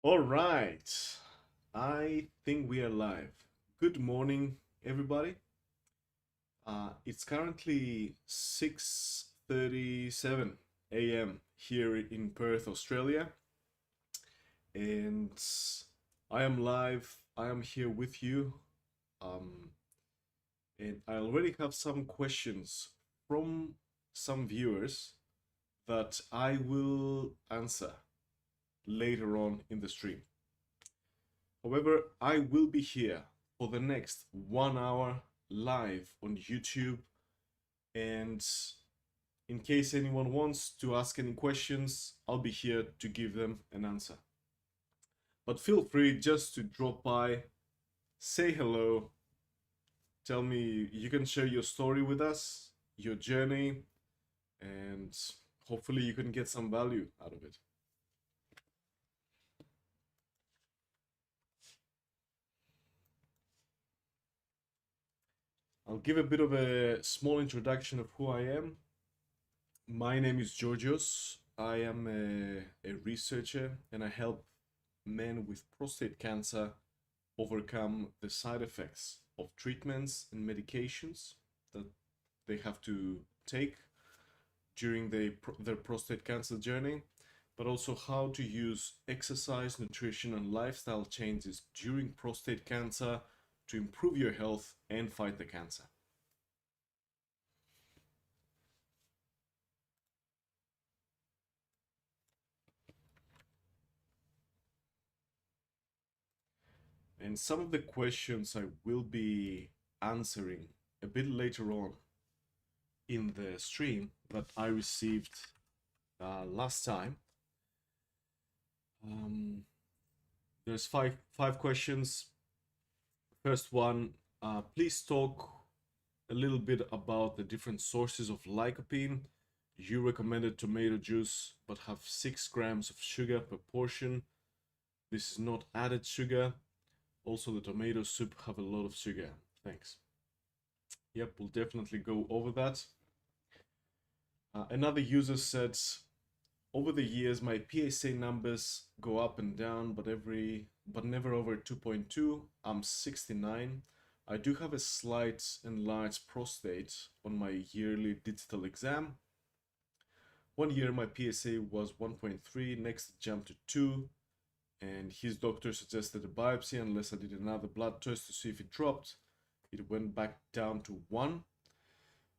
All right, I think we are live. Good morning, everybody. It's currently 6:37 a.m. here in Perth, Australia, and I am live. I am here with you, um, and I already have some questions from some viewers that I will answer later on in the stream. However, I will be here for the next 1 hour live on YouTube. And in case anyone wants to ask any questions, I'll be here to give them an answer. But feel free just to drop by, say hello, tell me, you can share your story with us, your journey, and hopefully you can get some value out of it. I'll give a bit of a small introduction of who I am. My name is Georgios. I am a researcher and I help men with prostate cancer overcome the side effects of treatments and medications that they have to take during their prostate cancer journey, but also how to use exercise, nutrition, and lifestyle changes during prostate cancer to improve your health and fight the cancer. And some of the questions I will be answering a bit later on in the stream that I received last time. There's five questions. First one, please talk a little bit about the different sources of lycopene. You recommended tomato juice, but have 6 grams of sugar per portion. This is not added sugar. Also, the tomato soup have a lot of sugar. Thanks. Yep, we'll definitely go over that. Another user said, over the years, my PSA numbers go up and down, but never over 2.2. I'm 69. I do have a slight enlarged prostate on my yearly digital exam. 1 year my PSA was 1.3, next it jumped to 2, and his doctor suggested a biopsy unless I did another blood test to see if it dropped. It went back down to 1.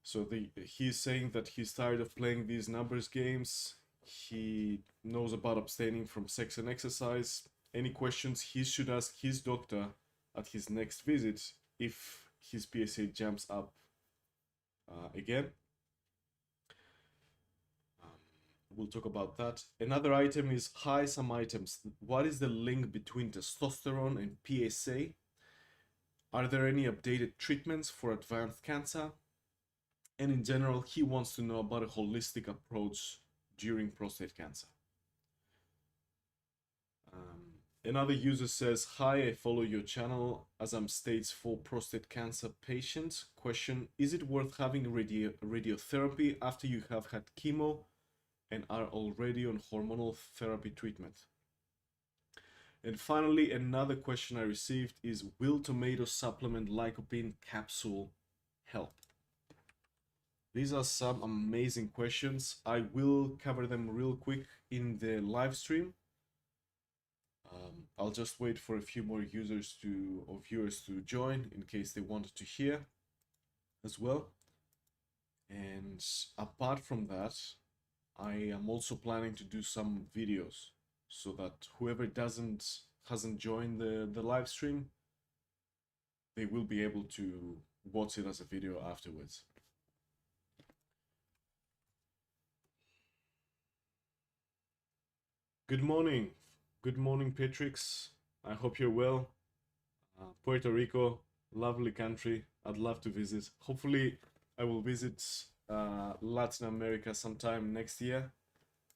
So he's saying that he's tired of playing these numbers games. He knows about abstaining from sex and exercise. Any questions, he should ask his doctor at his next visit if his PSA jumps up again. We'll talk about that. Another item is, hi, some items. What is the link between testosterone and PSA? Are there any updated treatments for advanced cancer? And in general, he wants to know about a holistic approach during prostate cancer. Another user says, hi, I follow your channel as I'm stage 4 prostate cancer patient. Question, is it worth having radiotherapy after you have had chemo and are already on hormonal therapy treatment? And finally, another question I received is, will tomato supplement lycopene capsule help? These are some amazing questions. I will cover them real quick in the live stream. I'll just wait for a few more users or viewers to join in case they wanted to hear as well. And apart from that, I am also planning to do some videos so that whoever hasn't joined the live stream, they will be able to watch it as a video afterwards. Good morning. Good morning, Patrix. I hope you're well. Puerto Rico, lovely country. I'd love to visit. Hopefully, I will visit Latin America sometime next year.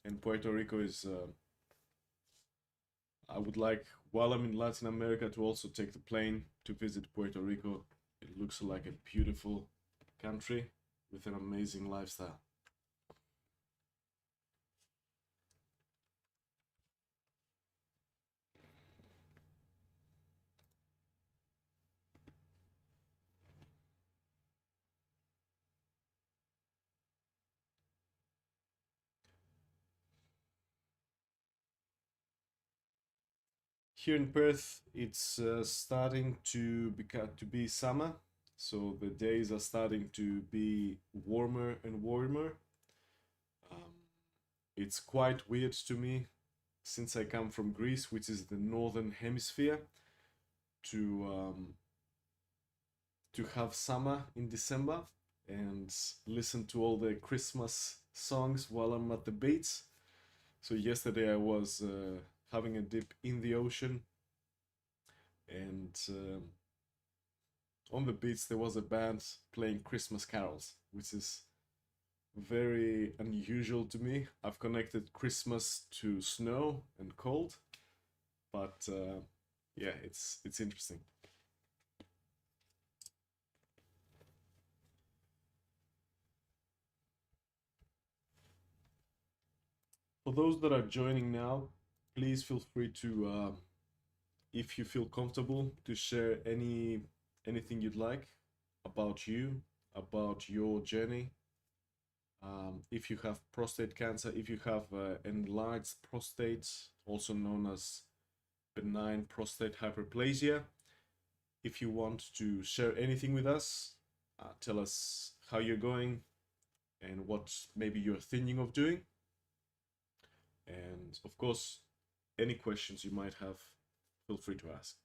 And Puerto Rico is, I would like, while I'm in Latin America, to also take the plane to visit Puerto Rico. It looks like a beautiful country with an amazing lifestyle. Here in Perth, it's starting to be summer, so the days are starting to be warmer and warmer. Um, it's quite weird to me since I come from Greece, which is the northern hemisphere, to have summer in December and listen to all the Christmas songs while I'm at the beach. So yesterday I was having a dip in the ocean, and on the beach there was a band playing Christmas carols, which is very unusual to me. I've connected Christmas to snow and cold, but yeah, it's interesting. For those that are joining now, please feel free to, if you feel comfortable, to share anything you'd like about you, about your journey. If you have prostate cancer, if you have enlarged prostate, also known as benign prostate hyperplasia, if you want to share anything with us, tell us how you're going and what maybe you're thinking of doing. And of course, any questions you might have, feel free to ask.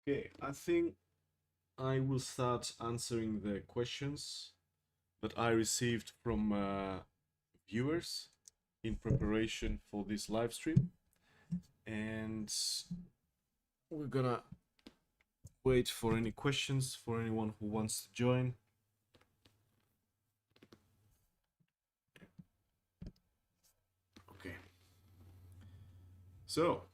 Okay, I think I will start answering the questions that I received from viewers in preparation for this live stream. And we're gonna wait for any questions for anyone who wants to join. Okay. So,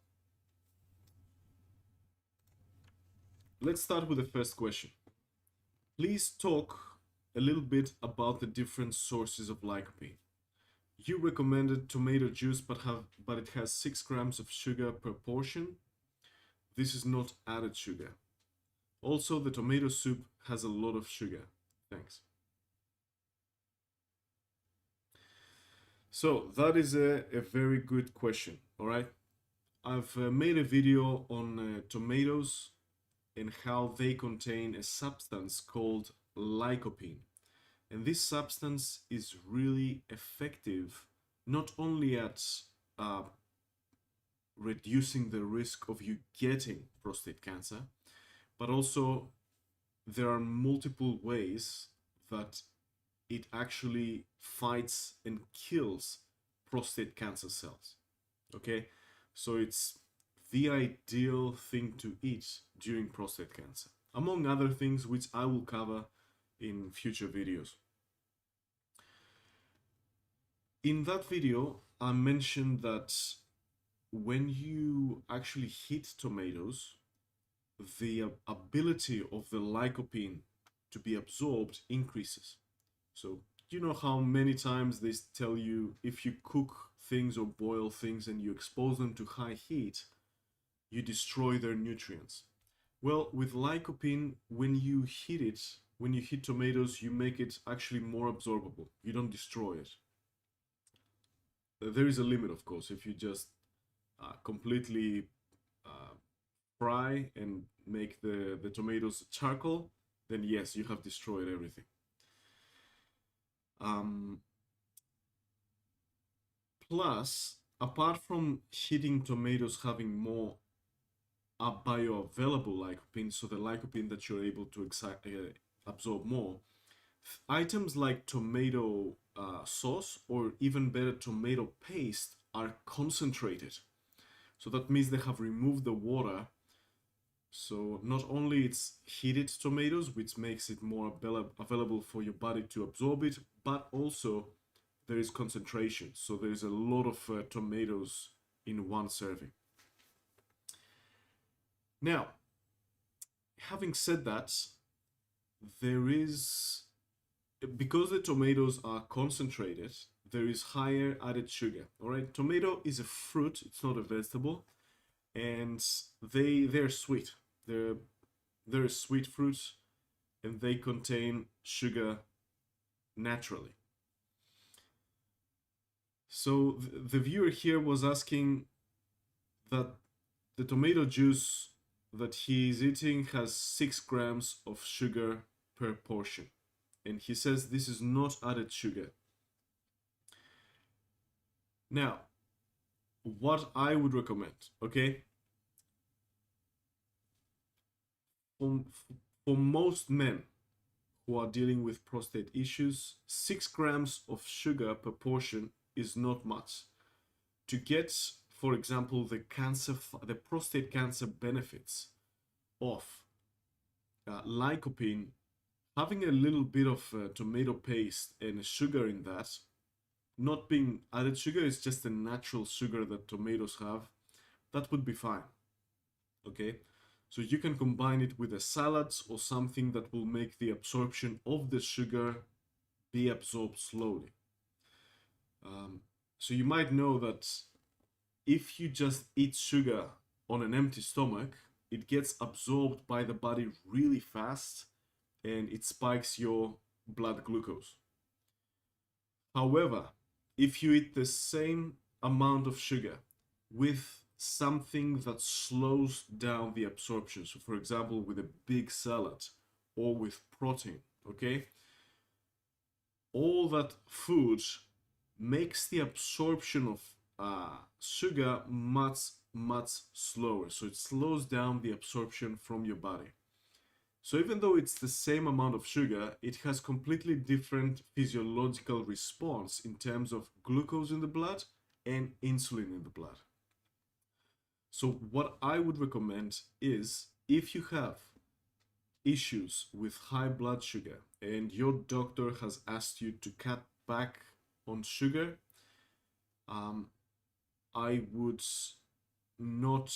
let's start with the first question. Please talk a little bit about the different sources of lycopene. You recommended tomato juice, but it has 6 grams of sugar per portion. This is not added sugar. Also, the tomato soup has a lot of sugar. Thanks. So that is a very good question. All right. I've made a video on tomatoes and how they contain a substance called lycopene. And this substance is really effective not only at reducing the risk of you getting prostate cancer, but also there are multiple ways that it actually fights and kills prostate cancer cells. Okay, so it's the ideal thing to eat during prostate cancer, among other things which I will cover in future videos. In that video, I mentioned that when you actually heat tomatoes, the ability of the lycopene to be absorbed increases. So you know how many times they tell you if you cook things or boil things and you expose them to high heat, you destroy their nutrients. Well, with lycopene, when you heat it, when you heat tomatoes, you make it actually more absorbable. You don't destroy it. There is a limit, of course. If you just completely fry and make the tomatoes charcoal, then yes, you have destroyed everything. Um, Plus, apart from heating tomatoes having more bioavailable lycopene, so the lycopene that you're able to absorb more, items like tomato sauce or even better tomato paste are concentrated. So that means they have removed the water. So not only it's heated tomatoes, which makes it more available for your body to absorb it, but also there is concentration. So there's a lot of tomatoes in one serving. Now, having said that, there is, because the tomatoes are concentrated, there is higher added sugar. All right, tomato is a fruit; it's not a vegetable, and they're sweet. They're sweet fruits, and they contain sugar naturally. So the viewer here was asking that the tomato juice that he is eating has 6 grams of sugar per portion. And he says this is not added sugar. Now, what I would recommend, okay? For, for most men who are dealing with prostate issues, 6 grams of sugar per portion is not much. To get, for example, the prostate cancer benefits of lycopene, having a little bit of tomato paste and sugar in that, not being added sugar, it's just the natural sugar that tomatoes have, that would be fine. Okay, so you can combine it with a salad or something that will make the absorption of the sugar be absorbed slowly. So you might know that if you just eat sugar on an empty stomach, it gets absorbed by the body really fast and it spikes your blood glucose. However, if you eat the same amount of sugar with something that slows down the absorption, so for example with a big salad or with protein, okay, all that food makes the absorption of sugar much slower, so it slows down the absorption from your body. So even though it's the same amount of sugar, it has completely different physiological response in terms of glucose in the blood and insulin in the blood. So what I would recommend is, if you have issues with high blood sugar and your doctor has asked you to cut back on sugar, I would not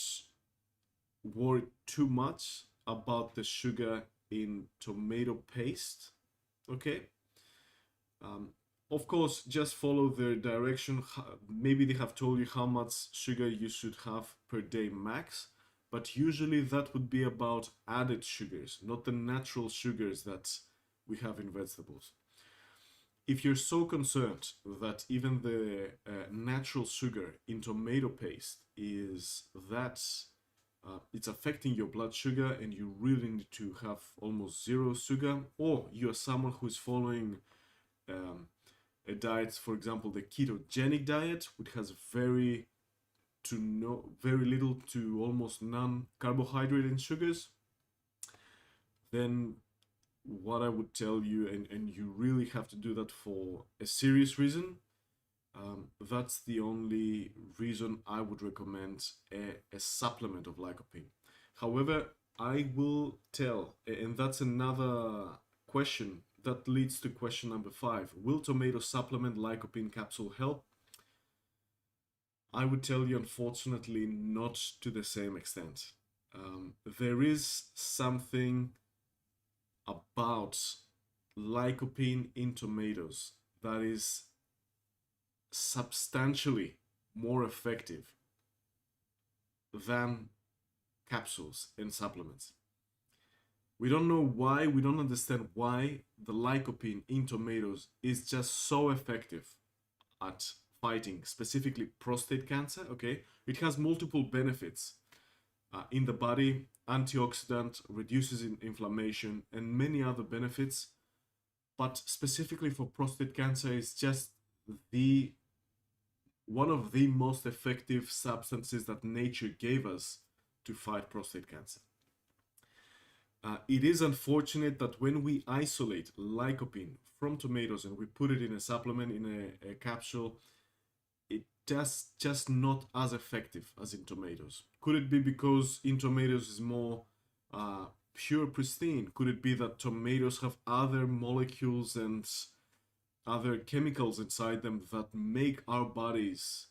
worry too much about the sugar in tomato paste. Okay, of course, just follow their direction. Maybe they have told you how much sugar you should have per day max, but usually that would be about added sugars, not the natural sugars that we have in vegetables. If you're so concerned that even the natural sugar in tomato paste is that it's affecting your blood sugar and you really need to have almost zero sugar, or you're someone who's following a diet, for example, the ketogenic diet, which has very little to almost none carbohydrate and sugars, then what I would tell you, and you really have to do that for a serious reason, that's the only reason I would recommend a supplement of lycopene. However, I will tell, and that's another question that leads to question number 5. Will tomato supplement lycopene capsule help? I would tell you, unfortunately, not to the same extent. There is something about lycopene in tomatoes that is substantially more effective than capsules and supplements. We don't know why, we don't understand why the lycopene in tomatoes is just so effective at fighting specifically prostate cancer, okay? It has multiple benefits. in the body, antioxidant, reduces inflammation, and many other benefits. But specifically for prostate cancer, it's just the one of the most effective substances that nature gave us to fight prostate cancer. It is unfortunate that when we isolate lycopene from tomatoes and we put it in a supplement, in a capsule, it just not as effective as in tomatoes. Could it be because in tomatoes is more pure, pristine? Could it be that tomatoes have other molecules and other chemicals inside them that make our bodies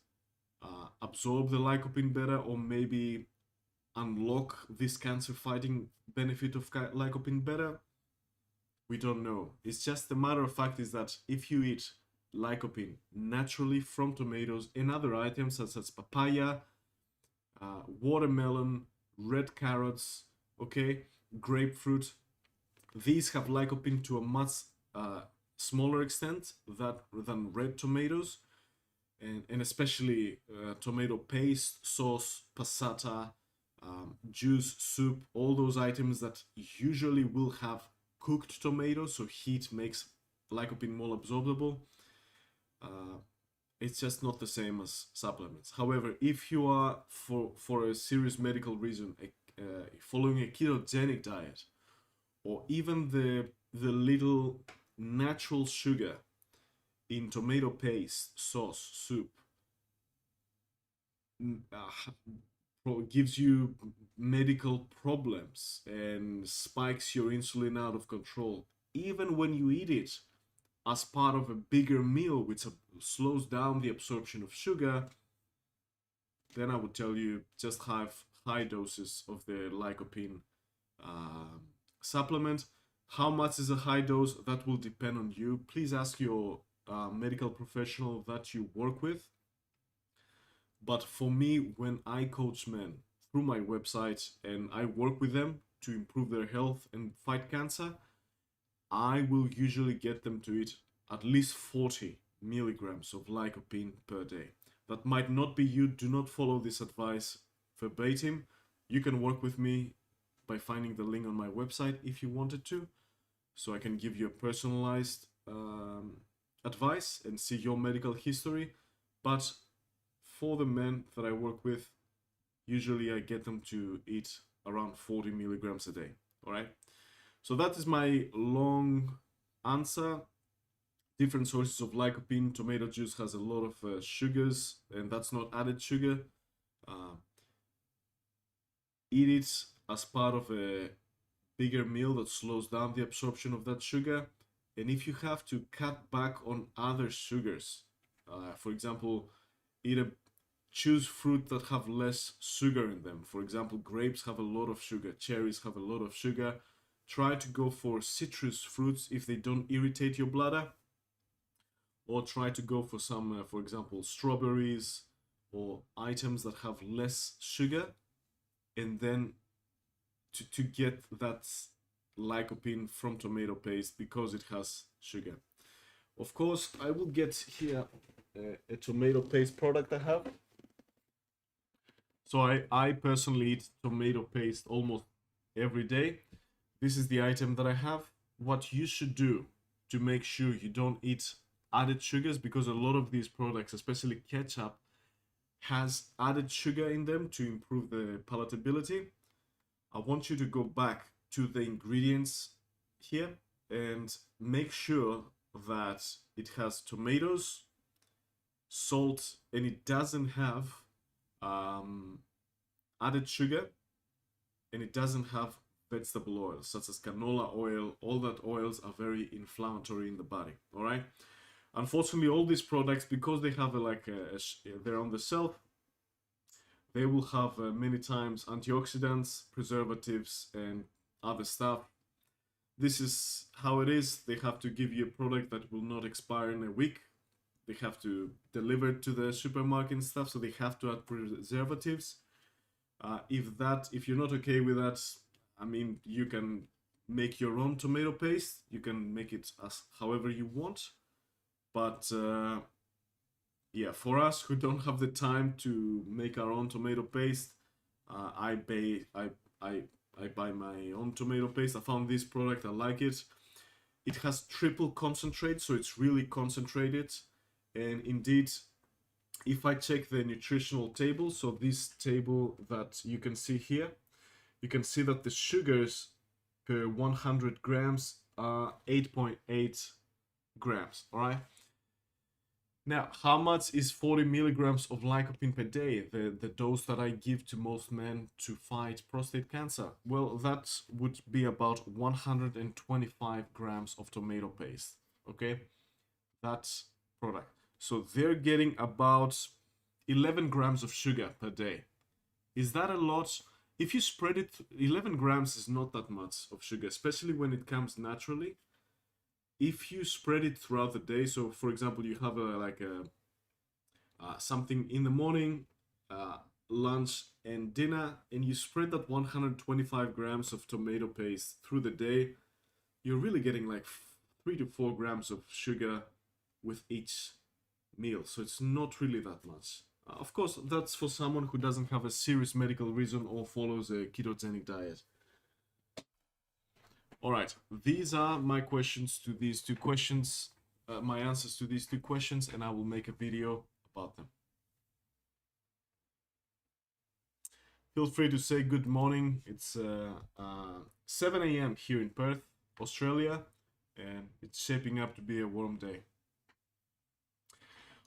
absorb the lycopene better, or maybe unlock this cancer fighting benefit of lycopene better? We don't know. It's just a matter of fact is that if you eat lycopene naturally from tomatoes and other items such as papaya, watermelon, red carrots, okay, grapefruit, these have lycopene to a much smaller extent than red tomatoes, and especially tomato paste, sauce, passata, juice, soup, all those items that usually will have cooked tomatoes, so heat makes lycopene more absorbable. It's just not the same as supplements. However, if you are for a serious medical reason following a ketogenic diet, or even the little natural sugar in tomato paste, sauce, soup, gives you medical problems and spikes your insulin out of control, even when you eat it as part of a bigger meal, which slows down the absorption of sugar, then I would tell you just have high doses of the lycopene supplement. How much is a high dose? That will depend on you. Please ask your medical professional that you work with. But for me, when I coach men through my website and I work with them to improve their health and fight cancer, I will usually get them to eat at least 40 milligrams of lycopene per day. That might not be you. Do not follow this advice verbatim. You can work with me by finding the link on my website if you wanted to, so I can give you a personalized advice and see your medical history. But for the men that I work with, usually I get them to eat around 40 milligrams a day. All right. So that is my long answer. Different sources of lycopene. Tomato juice has a lot of sugars, and that's not added sugar. Eat it as part of a bigger meal that slows down the absorption of that sugar. And if you have to cut back on other sugars, for example, choose fruit that have less sugar in them. For example, grapes have a lot of sugar, cherries have a lot of sugar. Try to go for citrus fruits if they don't irritate your bladder, or try to go for some, for example, strawberries or items that have less sugar, and then to get that lycopene from tomato paste because it has sugar. Of course, I will get here a tomato paste product I have. So I personally eat tomato paste almost every day. This is the item that I have. What you should do to make sure you don't eat added sugars, because a lot of these products, especially ketchup, has added sugar in them to improve the palatability. I want you to go back to the ingredients here and make sure that it has tomatoes, salt, and it doesn't have added sugar, and it doesn't have vegetable oils such as canola oil. All that oils are very inflammatory in the body. All right. Unfortunately, all these products, because they have they're on the shelf, they will have many times antioxidants, preservatives, and other stuff. This is how it is. They have to give you a product that will not expire in a week. They have to deliver it to the supermarket and stuff, so they have to add preservatives. If you're not okay with that, I mean, you can make your own tomato paste. You can make it as however you want. But yeah, for us who don't have the time to make our own tomato paste, I buy I buy my own tomato paste. I found this product. I like it. It has triple concentrate, so it's really concentrated. And indeed, if I check the nutritional table, so this table that you can see here, you can see that the sugars per 100 grams are 8.8 grams. All right. Now, how much is 40 milligrams of lycopene per day, the dose that I give to most men to fight prostate cancer? Well, that would be about 125 grams of tomato paste, okay? That's product. So they're getting about 11 grams of sugar per day. Is that a lot? If you spread it, 11 grams is not that much of sugar, especially when it comes naturally. If you spread it throughout the day, so for example, you have something in the morning, lunch, and dinner, and you spread that 125 grams of tomato paste through the day, you're really getting like 3 to 4 grams of sugar with each meal. So it's not really that much. Of course, that's for someone who doesn't have a serious medical reason or follows a ketogenic diet. All right, these are my questions to these two questions, my answers to these two questions, and I will make a video about them. Feel free to say good morning. It's 7 a.m. here in Perth, Australia, and it's shaping up to be a warm day.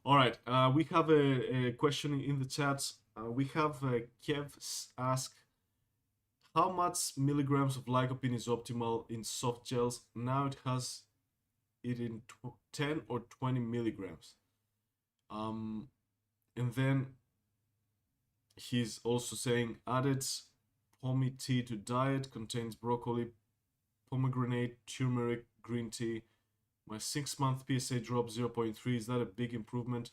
All right, we have a question in the chat. We have Kev ask, how much milligrams of lycopene is optimal in soft gels? Now it has it in 10 or 20 milligrams. And then he's also saying added pommy tea to diet, contains broccoli, pomegranate, turmeric, green tea. My 6-month PSA drop 0.3. Is that a big improvement?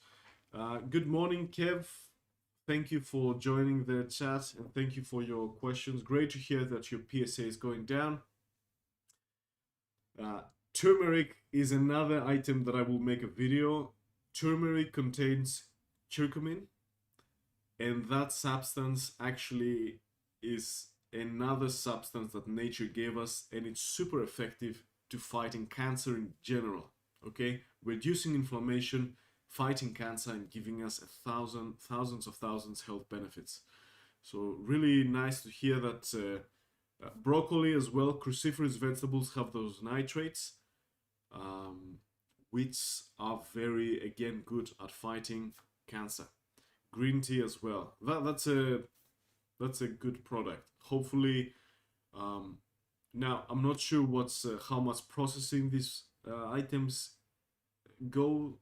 Good morning, Kev. Thank you for joining the chat and thank you for your questions. Great to hear that your PSA is going down. Turmeric is another item that I will make a video. Turmeric contains curcumin, and that substance actually is another substance that nature gave us, and it's super effective to fighting cancer in general. Okay, reducing inflammation, fighting cancer, and giving us thousands of thousands health benefits. So really nice to hear that broccoli as well, cruciferous vegetables have those nitrates, which are very, again, good at fighting cancer. Green tea as well. That's a good product. Hopefully, now I'm not sure what's how much processing these items go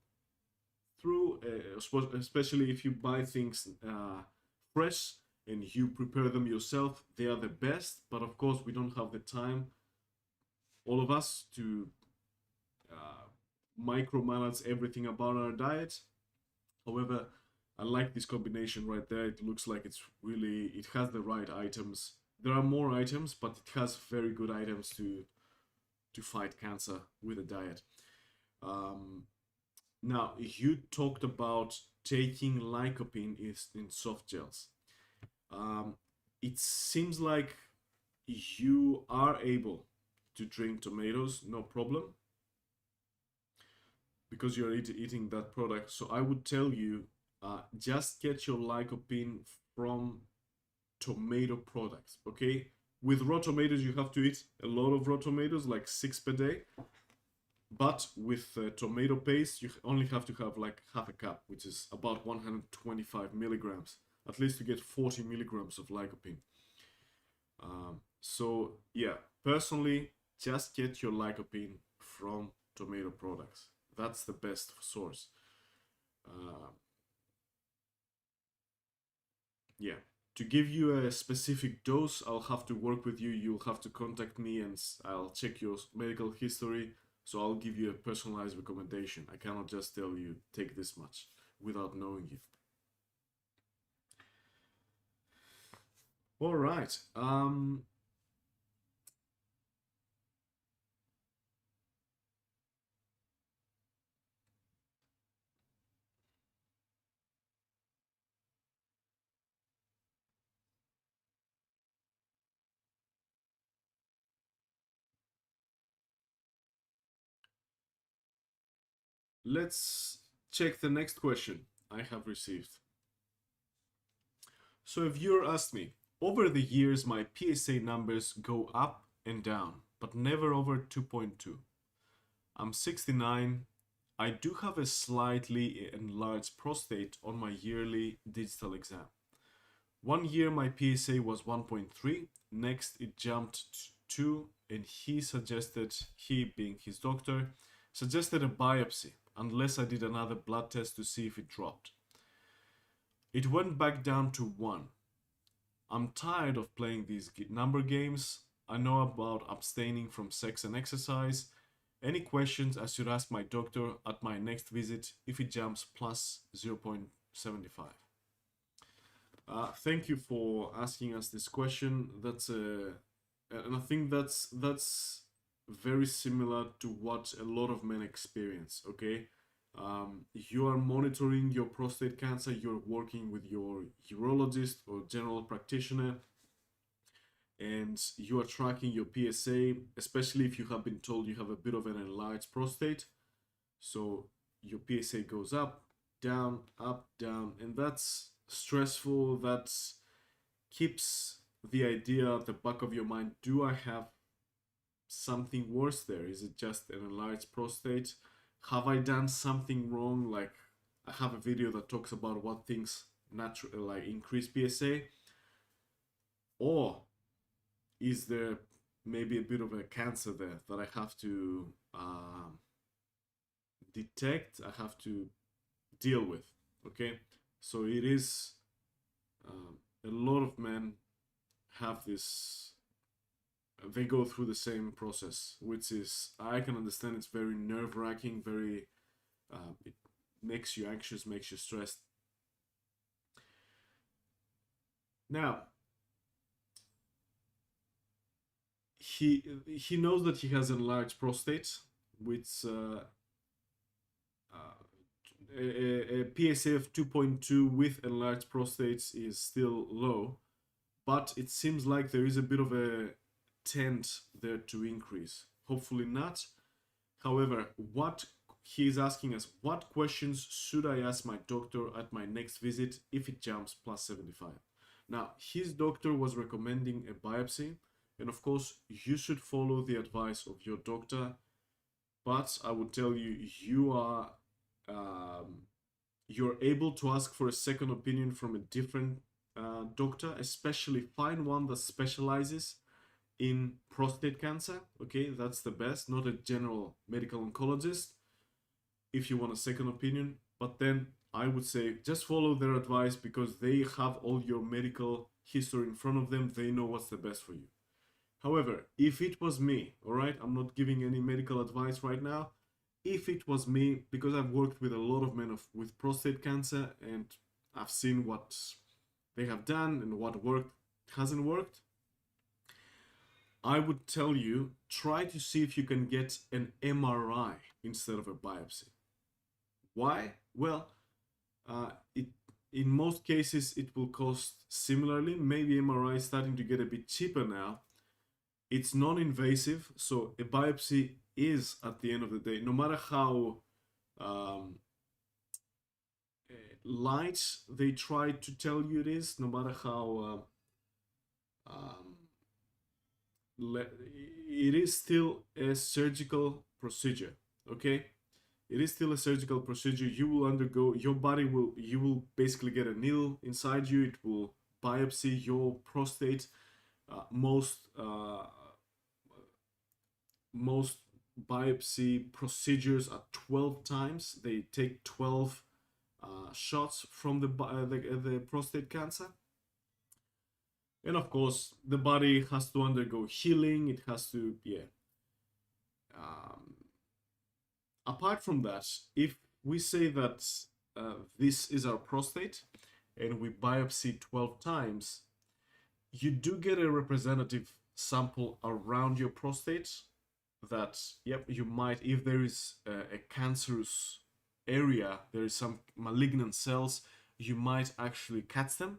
through, especially if you buy things fresh and you prepare them yourself. They are the best, but of course we don't have the time, all of us, to micromanage everything about our diet. However, I like this combination right there. It looks like it's really, it has the right items. There are more items, but it has very good items to fight cancer with a diet. Now, you talked about taking lycopene in soft gels. It seems like you are able to drink tomatoes, no problem, because you're eating that product. So I would tell you, just get your lycopene from tomato products, okay? With raw tomatoes, you have to eat a lot of raw tomatoes, like 6 per day. But with tomato paste, you only have to have like half a cup, which is about 125 milligrams, at least to get 40 milligrams of lycopene. So yeah, personally, just get your lycopene from tomato products. That's the best source. Yeah, to give you a specific dose, I'll have to work with you. You'll have to contact me and I'll check your medical history. So I'll give you a personalized recommendation. I cannot just tell you, take this much without knowing you. All right. let's check the next question I have received. So a viewer asked me, over the years my PSA numbers go up and down, but never over 2.2. I'm 69. I do have a slightly enlarged prostate on my yearly digital exam. One year my PSA was 1.3, next it jumped to 2, and he being his doctor, suggested a biopsy unless I did another blood test to see if it dropped. It went back down to 1. I'm tired of playing these number games. I know about abstaining from sex and exercise. Any questions I should ask my doctor at my next visit if it jumps plus 0.75. Thank you for asking us this question. And I think that's very similar to what a lot of men experience. Okay, you are monitoring your prostate cancer. You're working with your urologist or general practitioner, and you are tracking your PSA, especially if you have been told you have a bit of an enlarged prostate. So your PSA goes up, down, and that's stressful. That keeps the idea at the back of your mind, do I have something worse there? Is it just an enlarged prostate? Have I done something wrong? Like, I have a video that talks about what things naturally like increase PSA. Or is there maybe a bit of a cancer there that I have to detect, I have to deal with? Okay, so it is a lot of men have this, they go through the same process, which is, I can understand it's very nerve-wracking, very it makes you anxious, makes you stressed. Now, he knows that he has a large prostate, which a PSA of 2.2 with enlarged prostates is still low, but it seems like there is a bit of a trend there to increase. Hopefully not. However, what he is asking us, what questions should I ask my doctor at my next visit if it jumps plus 75? Now, his doctor was recommending a biopsy, and of course, you should follow the advice of your doctor. But I would tell you, you're able to ask for a second opinion from a different doctor, especially find one that specializes in prostate cancer. Okay, that's the best, not a general medical oncologist if you want a second opinion. But then I would say just follow their advice, because they have all your medical history in front of them. They know what's the best for you. However, if it was me, all right, I'm not giving any medical advice right now. If it was me, because I've worked with a lot of men with prostate cancer, and I've seen what they have done and what worked, hasn't worked, I would tell you, try to see if you can get an MRI instead of a biopsy. Why? Well, in most cases it will cost similarly. Maybe MRI is starting to get a bit cheaper now. It's non-invasive, so a biopsy is, at the end of the day, no matter how light they try to tell you it is, no matter how it is still a surgical procedure. Okay, it is still a surgical procedure. You will undergo, your body will, you will basically get a needle inside you. It will biopsy your prostate. Most biopsy procedures are 12 times. They take 12 shots from the prostate cancer. And of course, the body has to undergo healing. It has to, apart from that, if we say that this is our prostate and we biopsy 12 times, you do get a representative sample around your prostate that, yep, you might, if there is a cancerous area, there is some malignant cells, you might actually catch them,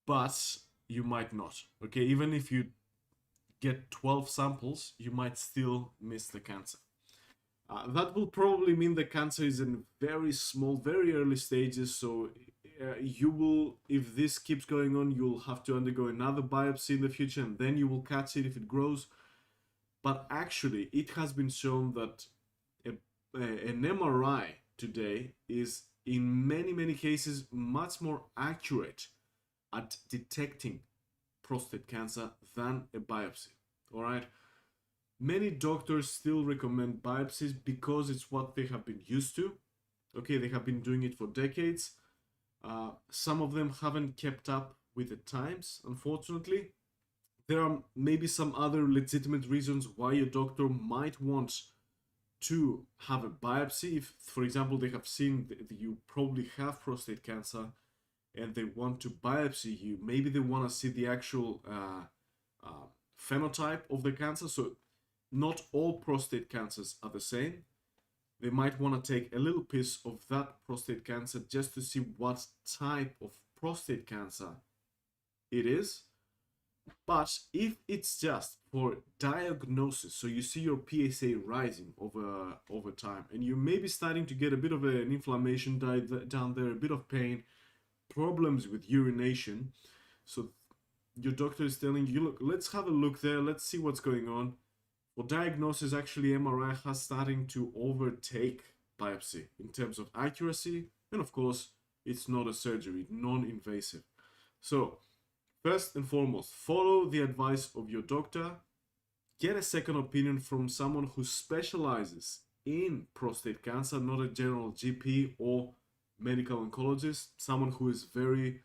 but you might not. Okay, even if you get 12 samples, you might still miss the cancer. That will probably mean the cancer is in very small, very early stages. So you will, if this keeps going on, you'll have to undergo another biopsy in the future, and then you will catch it if it grows. But actually, it has been shown that an MRI today is, in many cases, much more accurate at detecting prostate cancer than a biopsy. All right. Many doctors still recommend biopsies because it's what they have been used to. Okay, they have been doing it for decades. Some of them haven't kept up with the times, unfortunately. There are maybe some other legitimate reasons why a doctor might want to have a biopsy. If, for example, they have seen that you probably have prostate cancer and they want to biopsy you, maybe they want to see the actual phenotype of the cancer. So not all prostate cancers are the same. They might want to take a little piece of that prostate cancer just to see what type of prostate cancer it is. But if it's just for diagnosis, so you see your PSA rising over time, and you may be starting to get a bit of an inflammation down there, a bit of pain, problems with urination, so your doctor is telling you, look, let's have a look there, let's see what's going on. For diagnosis, actually, MRI has starting to overtake biopsy in terms of accuracy, and of course, it's not a surgery, non-invasive. So first and foremost, follow the advice of your doctor. Get a second opinion from someone who specializes in prostate cancer, not a general GP or medical oncologist, someone who is very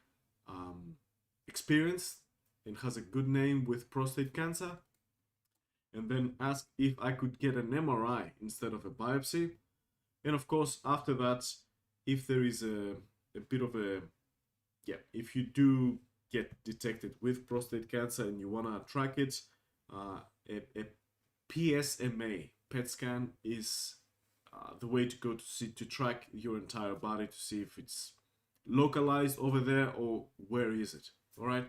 experienced and has a good name with prostate cancer. And then ask if I could get an MRI instead of a biopsy. And of course, after that, if there is a bit of a, if you do get detected with prostate cancer and you want to track it, a PSMA, PET scan, is the way to go to track your entire body to see if it's localized over there or where is it. All right.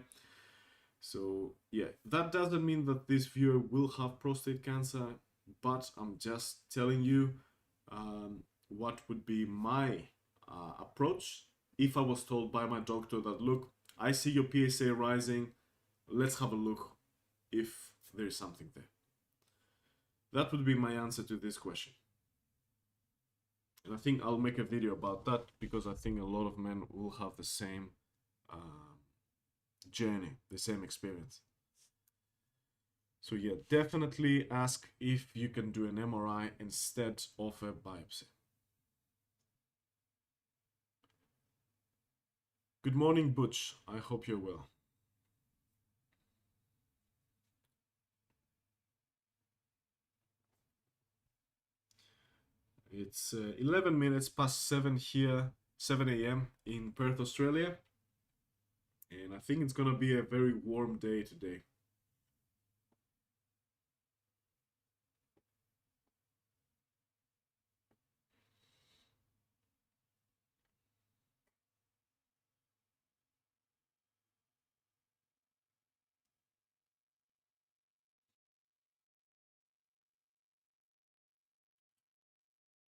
So yeah, that doesn't mean that this viewer will have prostate cancer, but I'm just telling you what would be my approach if I was told by my doctor that, look, I see your PSA rising, let's have a look if there is something there. That would be my answer to this question. And I think I'll make a video about that because I think a lot of men will have the same journey, the same experience. So yeah, definitely ask if you can do an MRI instead of a biopsy. Good morning, Butch. I hope you're well. It's 11 minutes past 7 here, 7 a.m. in Perth, Australia. And I think it's gonna be a very warm day today.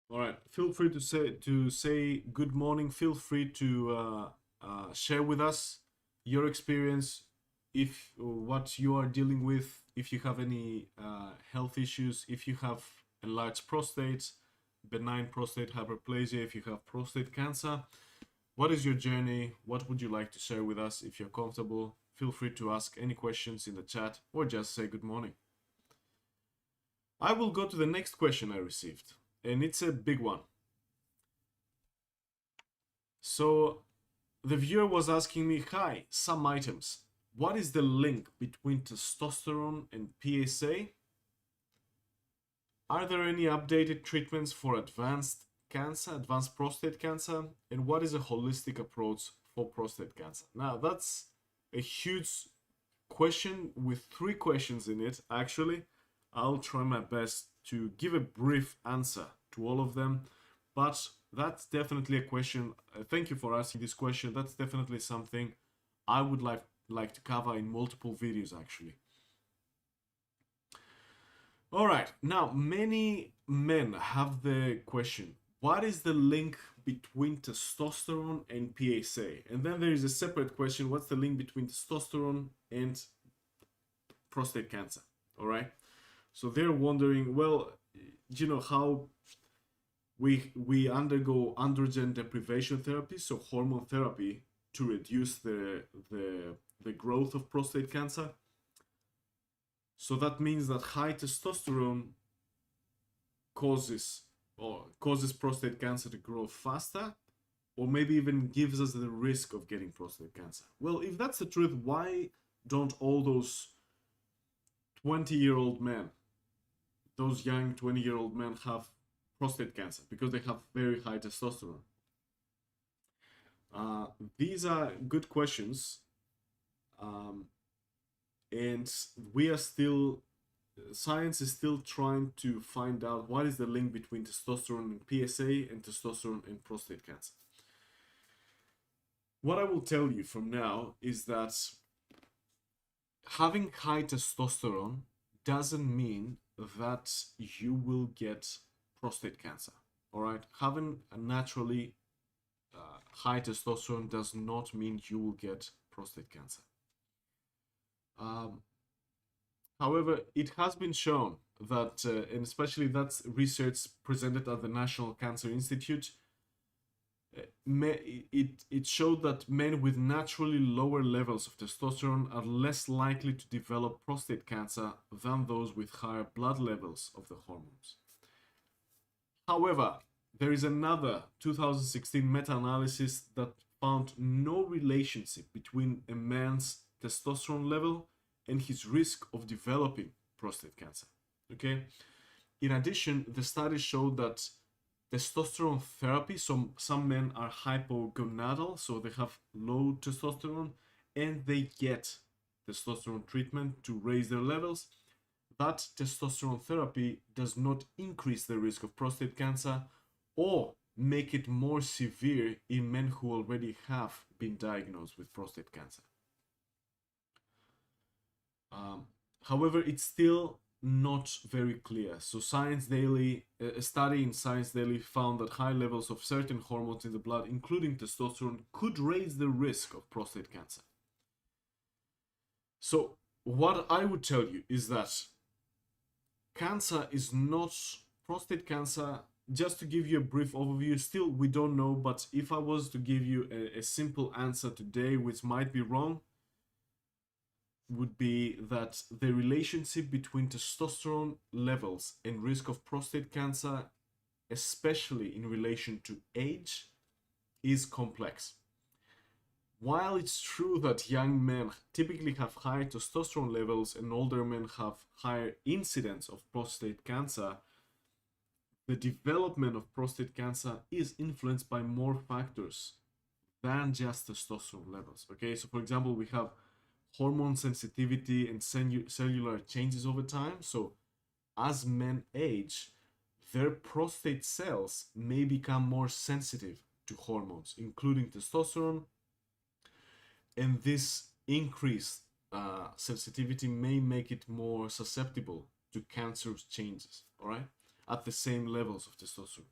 All right, feel free to say good morning. Feel free to share with us your experience, if what you are dealing with, if you have any health issues, if you have enlarged prostate, benign prostate hyperplasia, if you have prostate cancer. What is your journey? What would you like to share with us? If you're comfortable, feel free to ask any questions in the chat or just say good morning. I will go to the next question I received, and it's a big one. So the viewer was asking me, hi, some items. What is the link between testosterone and PSA? Are there any updated treatments for advanced cancer, advanced prostate cancer? And what is a holistic approach for prostate cancer? Now, that's a huge question with 3 questions in it, actually. I'll try my best to give a brief answer to all of them, but that's definitely a question. Thank you for asking this question. That's definitely something I would like to cover in multiple videos, actually. All right, now many men have the question, what is the link between testosterone and PSA? And then there is a separate question, what's the link between testosterone and prostate cancer? All right, so they're wondering, well, you know how we undergo androgen deprivation therapy, so hormone therapy, to reduce the growth of prostate cancer. So that means that high testosterone causes prostate cancer to grow faster, or maybe even gives us the risk of getting prostate cancer. Well, if that's the truth, why don't all those 20-year-old men, those young 20-year-old men, have prostate cancer? Because they have very high testosterone. These are good questions, and science is still trying to find out what is the link between testosterone and PSA and testosterone and prostate cancer. What I will tell you from now is that having high testosterone doesn't mean that you will get prostate cancer. All right, having a naturally high testosterone does not mean you will get prostate cancer. However, it has been shown that, and especially that's research presented at the National Cancer Institute, it showed that men with naturally lower levels of testosterone are less likely to develop prostate cancer than those with higher blood levels of the hormones. However, there is another 2016 meta-analysis that found no relationship between a man's testosterone level and his risk of developing prostate cancer. Okay. In addition, the study showed that testosterone therapy, some men are hypogonadal, so they have low testosterone, and they get testosterone treatment to raise their levels. That testosterone therapy does not increase the risk of prostate cancer or make it more severe in men who already have been diagnosed with prostate cancer. However, it's still not very clear. So Science Daily, a study in Science Daily found that high levels of certain hormones in the blood, including testosterone, could raise the risk of prostate cancer. So what I would tell you is that cancer is not prostate cancer. Just to give you a brief overview, still we don't know, but if I was to give you a simple answer today, which might be wrong, would be that the relationship between testosterone levels and risk of prostate cancer, especially in relation to age, is complex. While it's true that young men typically have higher testosterone levels and older men have higher incidence of prostate cancer, the development of prostate cancer is influenced by more factors than just testosterone levels. Okay, so for example, we have hormone sensitivity and cellular changes over time. So as men age, their prostate cells may become more sensitive to hormones, including testosterone, and this increased sensitivity may make it more susceptible to cancerous changes, all right, at the same levels of testosterone.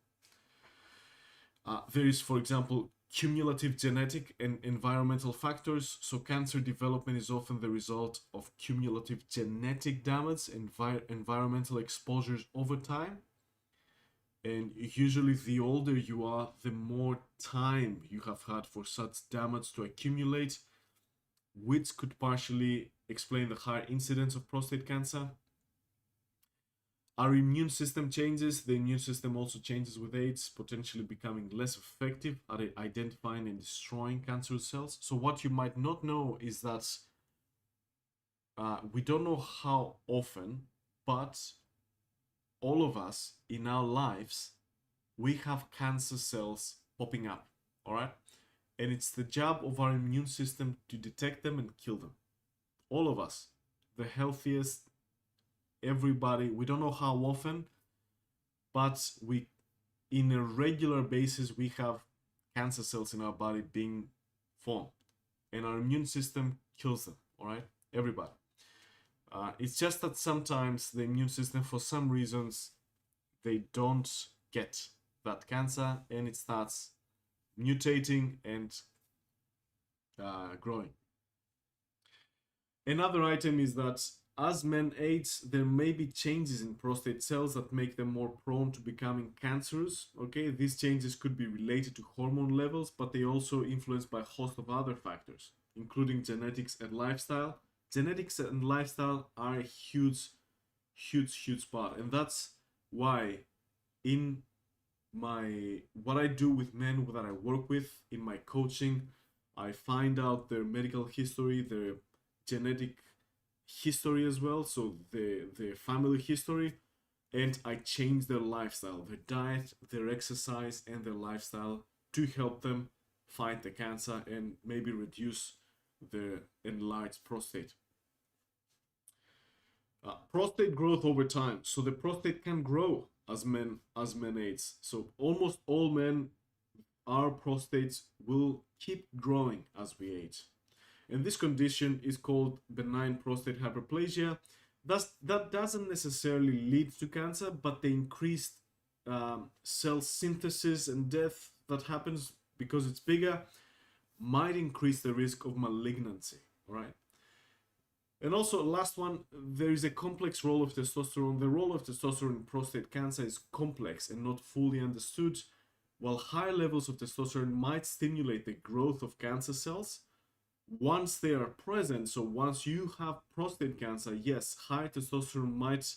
There is, for example, cumulative genetic and environmental factors. So cancer development is often the result of cumulative genetic damage and environmental exposures over time. And usually the older you are, the more time you have had for such damage to accumulate, which could partially explain the higher incidence of prostate cancer. Our immune system changes. The immune system also changes with age, potentially becoming less effective at identifying and destroying cancerous cells. So what you might not know is that we don't know how often, but all of us in our lives, we have cancer cells popping up, all right? And it's the job of our immune system to detect them and kill them. All of us, the healthiest, everybody, we don't know how often, but in a regular basis, we have cancer cells in our body being formed, and our immune system kills them, all right? Everybody. It's just that sometimes the immune system, for some reasons, they don't get that cancer, and it starts mutating and growing. Another item is that as men age, there may be changes in prostate cells that make them more prone to becoming cancerous. Okay, these changes could be related to hormone levels, but they also influenced by a host of other factors, including genetics and lifestyle. Genetics and lifestyle are a huge, huge part, and that's why in my what I do with men that I work with in my coaching, I find out their medical history, their genetic history as well, so the family history, and I change their lifestyle, their diet, their exercise, and their lifestyle to help them fight the cancer and maybe reduce the enlarged prostate. Prostate growth over time. So the prostate can grow as men age. So almost all men, our prostates will keep growing as we age. And this condition is called benign prostate hyperplasia. That doesn't necessarily lead to cancer, but the increased cell synthesis and death that happens because it's bigger might increase the risk of malignancy. All right. And also, last one, there is a complex role of testosterone. The role of testosterone in prostate cancer is complex and not fully understood. While high levels of testosterone might stimulate the growth of cancer cells, once they are present, so once you have prostate cancer, yes, high testosterone might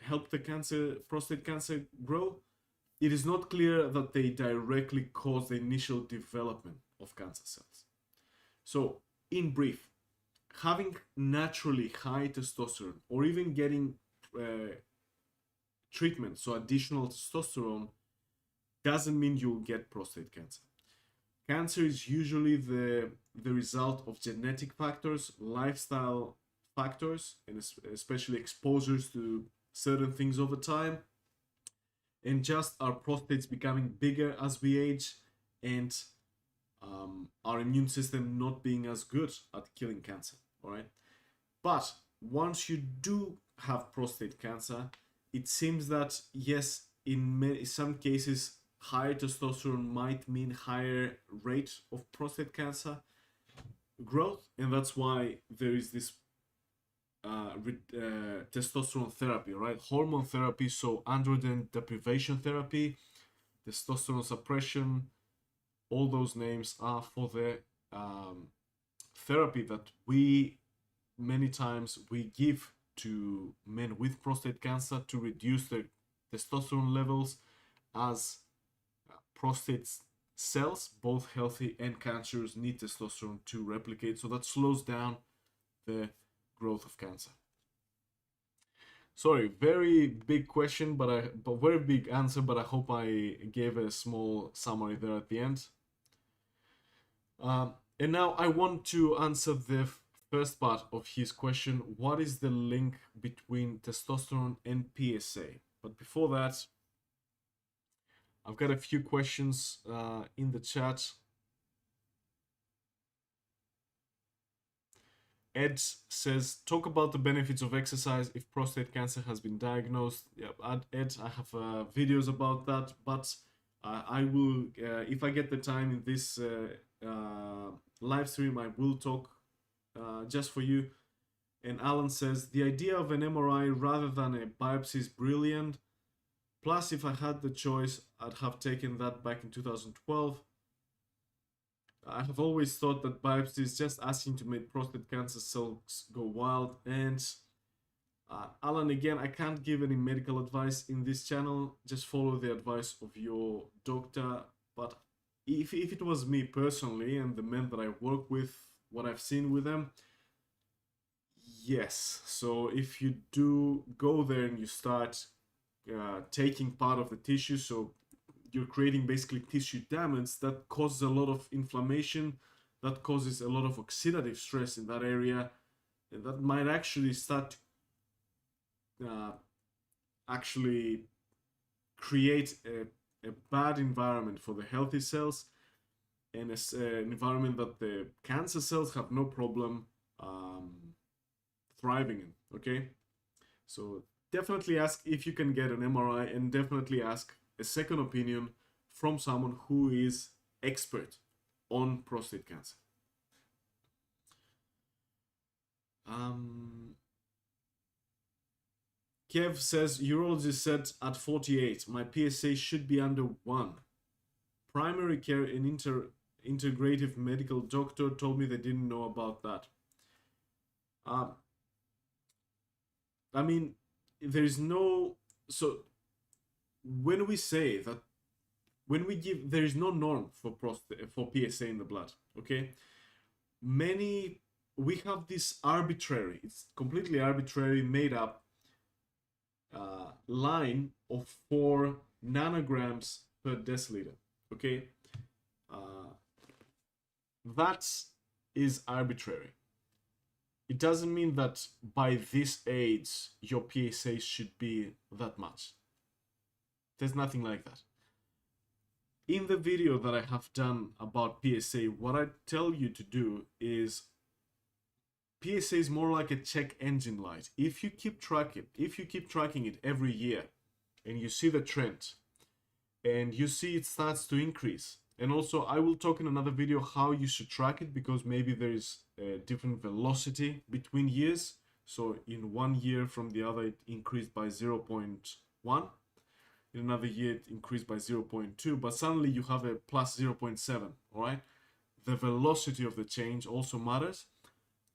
help the prostate cancer grow. It is not clear that they directly cause the initial development of cancer cells. So, in brief, having naturally high testosterone or even getting treatment, so additional testosterone, doesn't mean you'll get prostate cancer. Cancer is usually the result of genetic factors, lifestyle factors, and especially exposures to certain things over time, and just our prostates becoming bigger as we age, and our immune system not being as good at killing cancer. All right, but once you do have prostate cancer, it seems that yes, in some cases, higher testosterone might mean higher rate of prostate cancer growth, and that's why there is this testosterone therapy, right? Hormone therapy, so androgen deprivation therapy, testosterone suppression, all those names are for the therapy that we many times we give to men with prostate cancer to reduce their testosterone levels, as prostate cells, both healthy and cancerous, need testosterone to replicate, so that slows down the growth of cancer. Sorry, very big question, but very big answer, but I hope I gave a small summary there at the end. And now I want to answer the first part of his question. What is the link between testosterone and PSA? But before that, I've got a few questions in the chat. Ed says, talk about the benefits of exercise if prostate cancer has been diagnosed. Yeah, Ed, I have videos about that, but I will, if I get the time in this live stream, I will talk just for you. And Alan says, the idea of an MRI rather than a biopsy is brilliant. Plus, if I had the choice, I'd have taken that back in 2012. I have always thought that biopsy is just asking to make prostate cancer cells go wild. And Alan, again, I can't give any medical advice in this channel. Just follow the advice of your doctor. But if it was me personally and the men that I work with, what I've seen with them, yes. So if you do go there and you start taking part of the tissue, so you're creating basically tissue damage that causes a lot of inflammation, that causes a lot of oxidative stress in that area, and that might actually start actually create a bad environment for the healthy cells, and an environment that the cancer cells have no problem thriving in, okay? So definitely ask if you can get an MRI, and definitely ask a second opinion from someone who is expert on prostate cancer. Kev says, urologist said at 48, my PSA should be under 1. Primary care and integrative medical doctor told me they didn't know about that. I mean, there is no... So, when we say that, when we give, there is no norm for PSA in the blood, okay? We have this arbitrary, it's completely arbitrary, made up line of 4 nanograms per deciliter, okay? That is arbitrary. It doesn't mean that by this age your PSA should be that much. There's nothing like that. In the video that I have done about PSA, what I tell you to do is, PSA is more like a check engine light. If you keep tracking it every year, and you see the trend, and you see it starts to increase, and also I will talk in another video how you should track it, because maybe there is a different velocity between years. So in one year from the other it increased by 0.1, in another year it increased by 0.2, but suddenly you have a plus 0.7, all right? The velocity of the change also matters.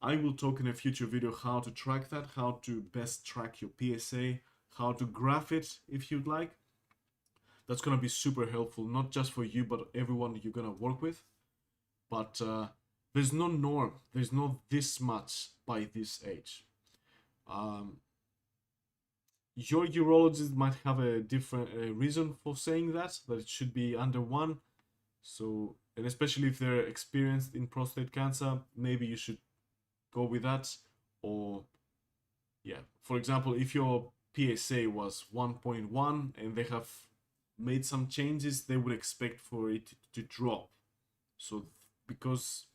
I will talk in a future video how to track that, how to best track your PSA, how to graph it if you'd like. That's going to be super helpful, not just for you, but everyone you're going to work with. But there's no norm. There's no this much by this age. Your urologist might have a different reason for saying that it should be under 1. So, and especially if they're experienced in prostate cancer, maybe you should go with that. Or, yeah, for example, if your PSA was 1.1 and they have made some changes, they would expect for it to drop. So because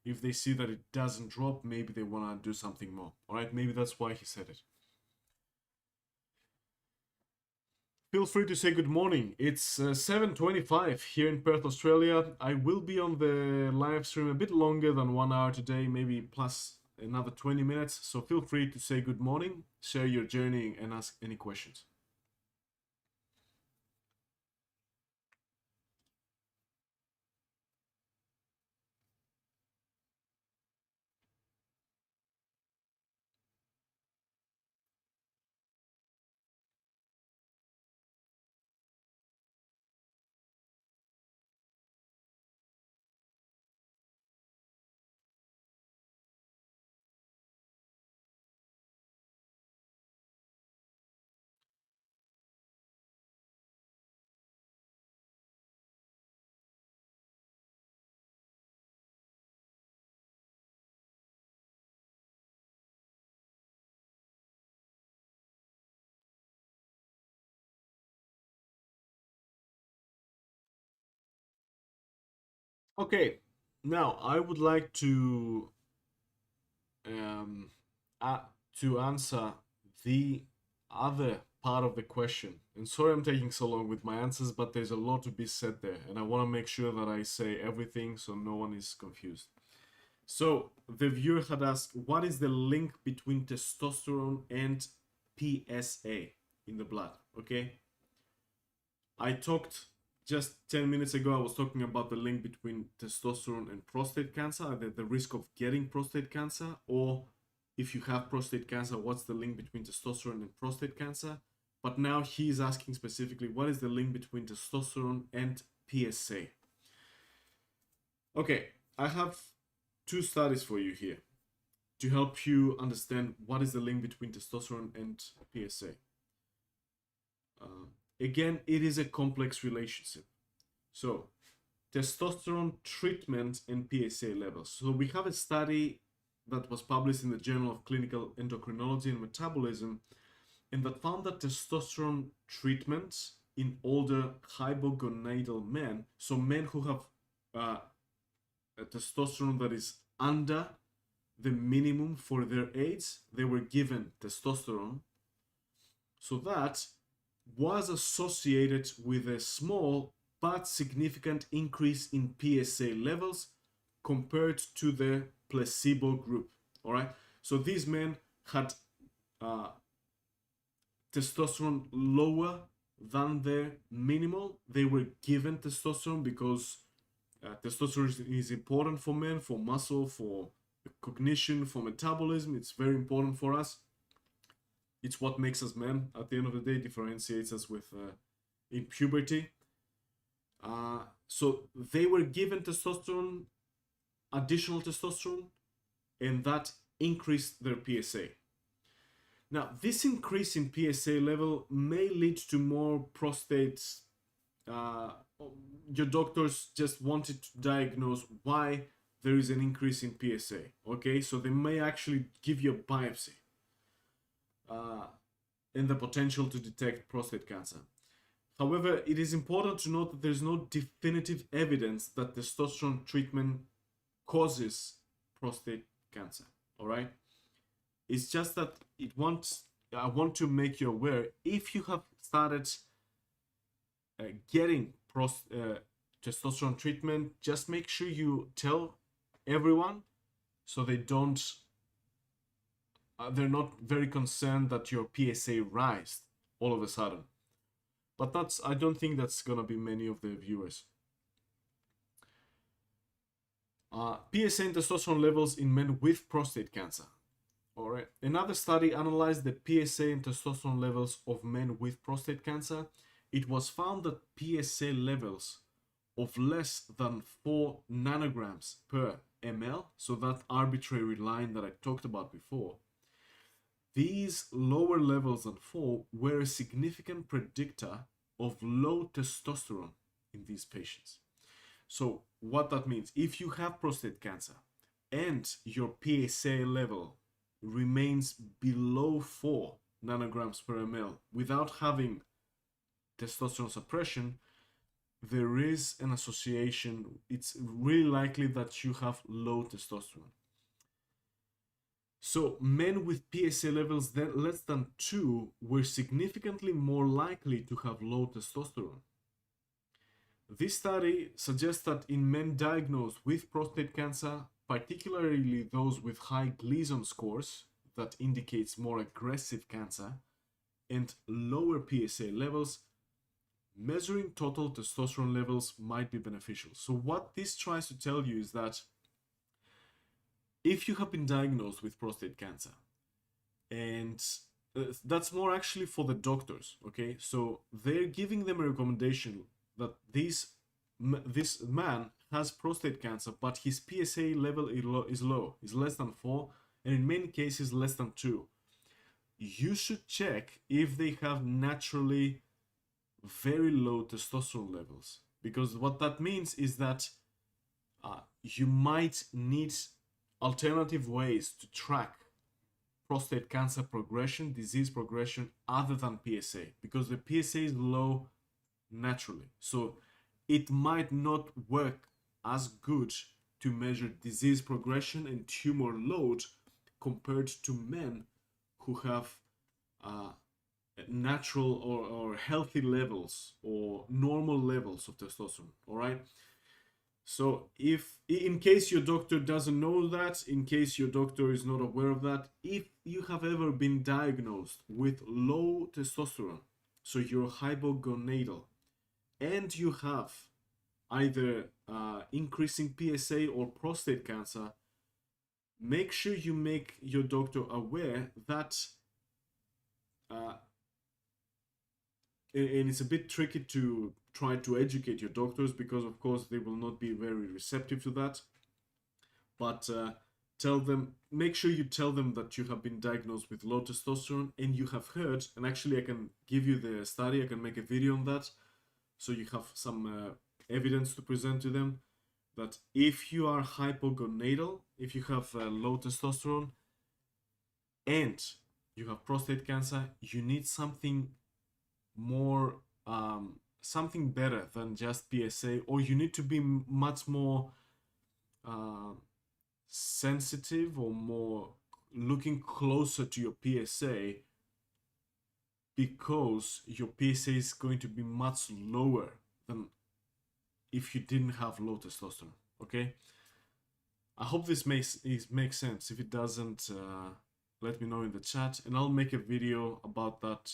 if they see that it doesn't drop, maybe they want to do something more. All right, maybe that's why he said it. Feel free to say good morning. It's 7:25 here in Perth, Australia. I will be on the live stream a bit longer than 1 hour today, maybe plus another 20 minutes. So feel free to say good morning, share your journey, and ask any questions. Okay, now I would like um, to answer the other part of the question. And sorry I'm taking so long with my answers, but there's a lot to be said there, and I want to make sure that I say everything so no one is confused. So the viewer had asked, what is the link between testosterone and PSA in the blood? Okay, I talked just 10 minutes ago, I was talking about the link between testosterone and prostate cancer, the risk of getting prostate cancer, or if you have prostate cancer, what's the link between testosterone and prostate cancer? But now he's asking specifically, what is the link between testosterone and PSA? Okay, I have 2 studies for you here to help you understand what is the link between testosterone and PSA. Again, it is a complex relationship. So, testosterone treatment and PSA levels. So we have a study that was published in the Journal of Clinical Endocrinology and Metabolism, and that found that testosterone treatments in older hypogonadal men, so men who have a testosterone that is under the minimum for their age, they were given testosterone. So that was associated with a small but significant increase in PSA levels compared to the placebo group. All right. So these men had testosterone lower than the minimal. They were given testosterone because testosterone is important for men, for muscle, for cognition, for metabolism. It's very important for us. It's what makes us men. At the end of the day, differentiates us with in puberty. So they were given testosterone, additional testosterone, and that increased their PSA. Now, this increase in PSA level may lead to more prostate. Your doctors just wanted to diagnose why there is an increase in PSA. Okay, so they may actually give you a biopsy and the potential to detect prostate cancer. However, it is important to note that there's no definitive evidence that testosterone treatment causes prostate cancer. All right. It's just that I want to make you aware, if you have started getting testosterone treatment, just make sure you tell everyone so they don't, they're not very concerned that your PSA rise all of a sudden. But I don't think that's gonna be many of the viewers. PSA and testosterone levels in men with prostate cancer. All right. Another study analyzed the PSA and testosterone levels of men with prostate cancer. It was found that PSA levels of less than 4 nanograms per ml, so that arbitrary line that I talked about before, these lower levels than 4 were a significant predictor of low testosterone in these patients. So what that means, if you have prostate cancer and your PSA level remains below 4 nanograms per ml without having testosterone suppression, there is an association. It's really likely that you have low testosterone. So men with PSA levels less than 2 were significantly more likely to have low testosterone. This study suggests that in men diagnosed with prostate cancer, particularly those with high Gleason scores, that indicates more aggressive cancer, and lower PSA levels, measuring total testosterone levels might be beneficial. So what this tries to tell you is that if you have been diagnosed with prostate cancer, and that's more actually for the doctors, okay? So they're giving them a recommendation that this man has prostate cancer, but his PSA level is low, is less than 4, and in many cases less than 2. You should check if they have naturally very low testosterone levels, because what that means is that you might need alternative ways to track prostate cancer progression, disease progression, other than PSA, because the PSA is low naturally. So it might not work as good to measure disease progression and tumor load compared to men who have natural or healthy levels or normal levels of testosterone. All right. So if in case your doctor doesn't know that, in case your doctor is not aware of that, if you have ever been diagnosed with low testosterone, so you're hypogonadal, and you have either increasing PSA or prostate cancer, make sure you make your doctor aware that, and it's a bit tricky to try to educate your doctors because of course they will not be very receptive to that, but tell them, make sure you tell them that you have been diagnosed with low testosterone and you have heard, and actually I can give you the study, I can make a video on that, so you have some evidence to present to them, that if you are hypogonadal, if you have low testosterone and you have prostate cancer, you need something more, something better than just PSA, or you need to be much more sensitive or more looking closer to your PSA, because your PSA is going to be much lower than if you didn't have low testosterone. Okay, I hope this makes sense. If it doesn't, let me know in the chat, and I'll make a video about that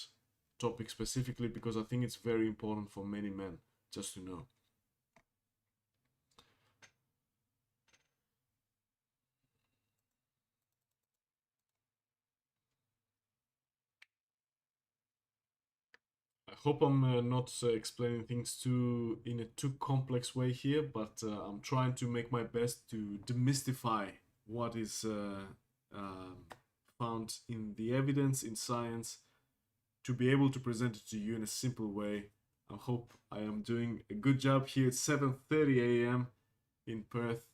topic specifically, because I think it's very important for many men just to know. I hope I'm not explaining things in a too complex way here, but I'm trying to make my best to demystify what is found in the evidence, in science, to be able to present it to you in a simple way. I hope I am doing a good job here. It's 7:30 a.m. in Perth.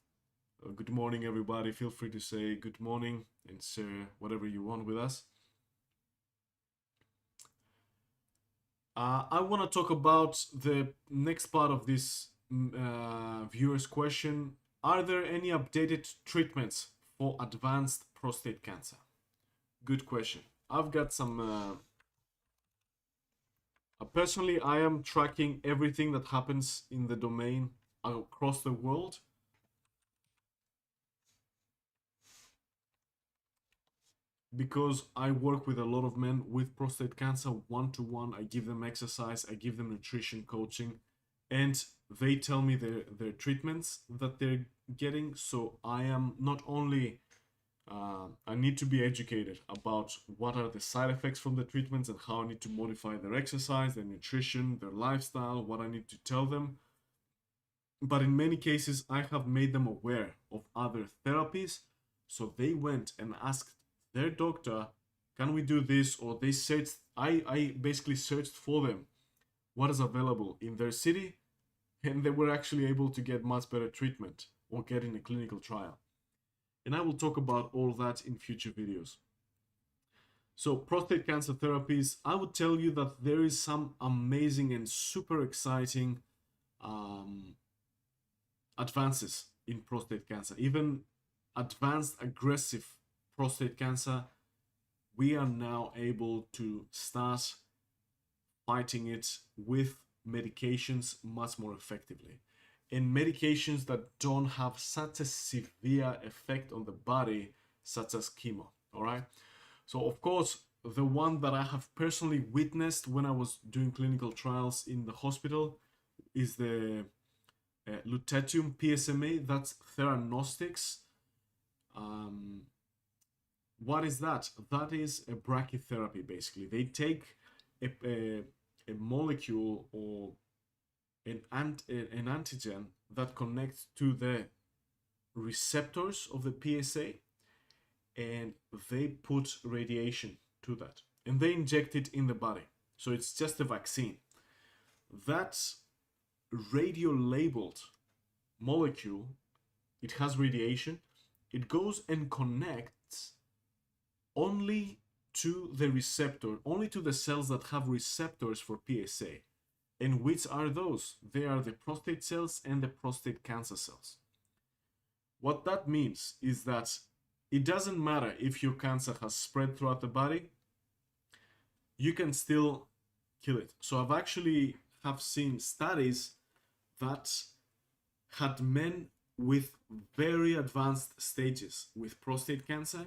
Good morning, everybody. Feel free to say good morning and share whatever you want with us. I want to talk about the next part of this viewer's question. Are there any updated treatments for advanced prostate cancer? Good question. I've got some... personally, I am tracking everything that happens in the domain across the world. Because I work with a lot of men with prostate cancer one-to-one. I give them exercise, I give them nutrition coaching, and they tell me their treatments that they're getting. So I am not only, I need to be educated about what are the side effects from the treatments and how I need to modify their exercise, their nutrition, their lifestyle, what I need to tell them. But in many cases, I have made them aware of other therapies. So they went and asked their doctor, can we do this? Or they searched, I basically searched for them what is available in their city, and they were actually able to get much better treatment or get in a clinical trial. And I will talk about all that in future videos. So prostate cancer therapies, I would tell you that there is some amazing and super exciting advances in prostate cancer, even advanced aggressive prostate cancer. We are now able to start fighting it with medications much more effectively, and medications that don't have such a severe effect on the body, such as chemo. All right, so of course the one that I have personally witnessed when I was doing clinical trials in the hospital is the lutetium PSMA. That's Theranostics. What is that? That is a brachytherapy, basically. They take a molecule or an antigen that connects to the receptors of the PSA, and they put radiation to that, and they inject it in the body. So it's just a vaccine. That radio-labeled molecule, it has radiation, it goes and connects only to the receptor, only to the cells that have receptors for PSA. And which are those? They are the prostate cells and the prostate cancer cells. What that means is that it doesn't matter if your cancer has spread throughout the body, you can still kill it. So I've actually have seen studies that had men with very advanced stages with prostate cancer.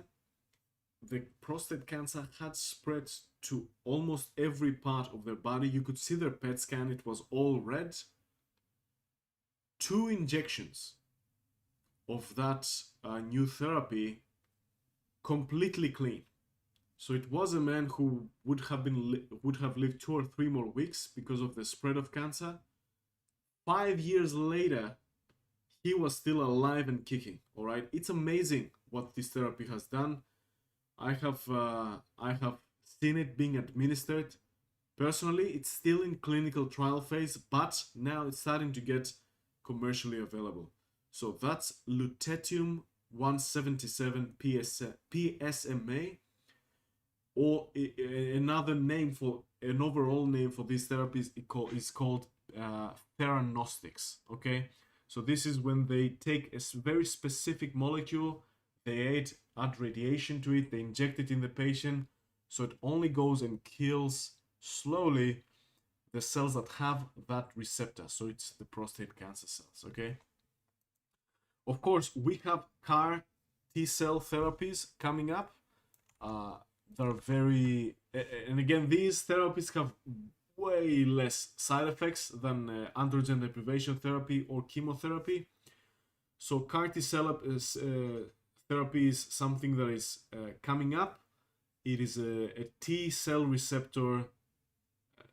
The prostate cancer had spread to almost every part of their body. You could see their PET scan, it was all red. 2 injections of that new therapy, completely clean. So it was a man who would have lived 2 or 3 more weeks because of the spread of cancer. 5 years later, he was still alive and kicking. All right, it's amazing what this therapy has done. I have seen it being administered. Personally, it's still in clinical trial phase, but now it's starting to get commercially available. So that's lutetium 177 PSMA, or another name for an overall name for these therapies is called Theranostics. Okay, So this is when they take a very specific molecule, they add radiation to it, they inject it in the patient, so it only goes and kills slowly the cells that have that receptor. So it's the prostate cancer cells, okay? Of course, we have CAR T-cell therapies coming up. They're very, and again, these therapies have way less side effects than androgen deprivation therapy or chemotherapy. So CAR T-cell therapy is something that is coming up. It is a T-cell receptor.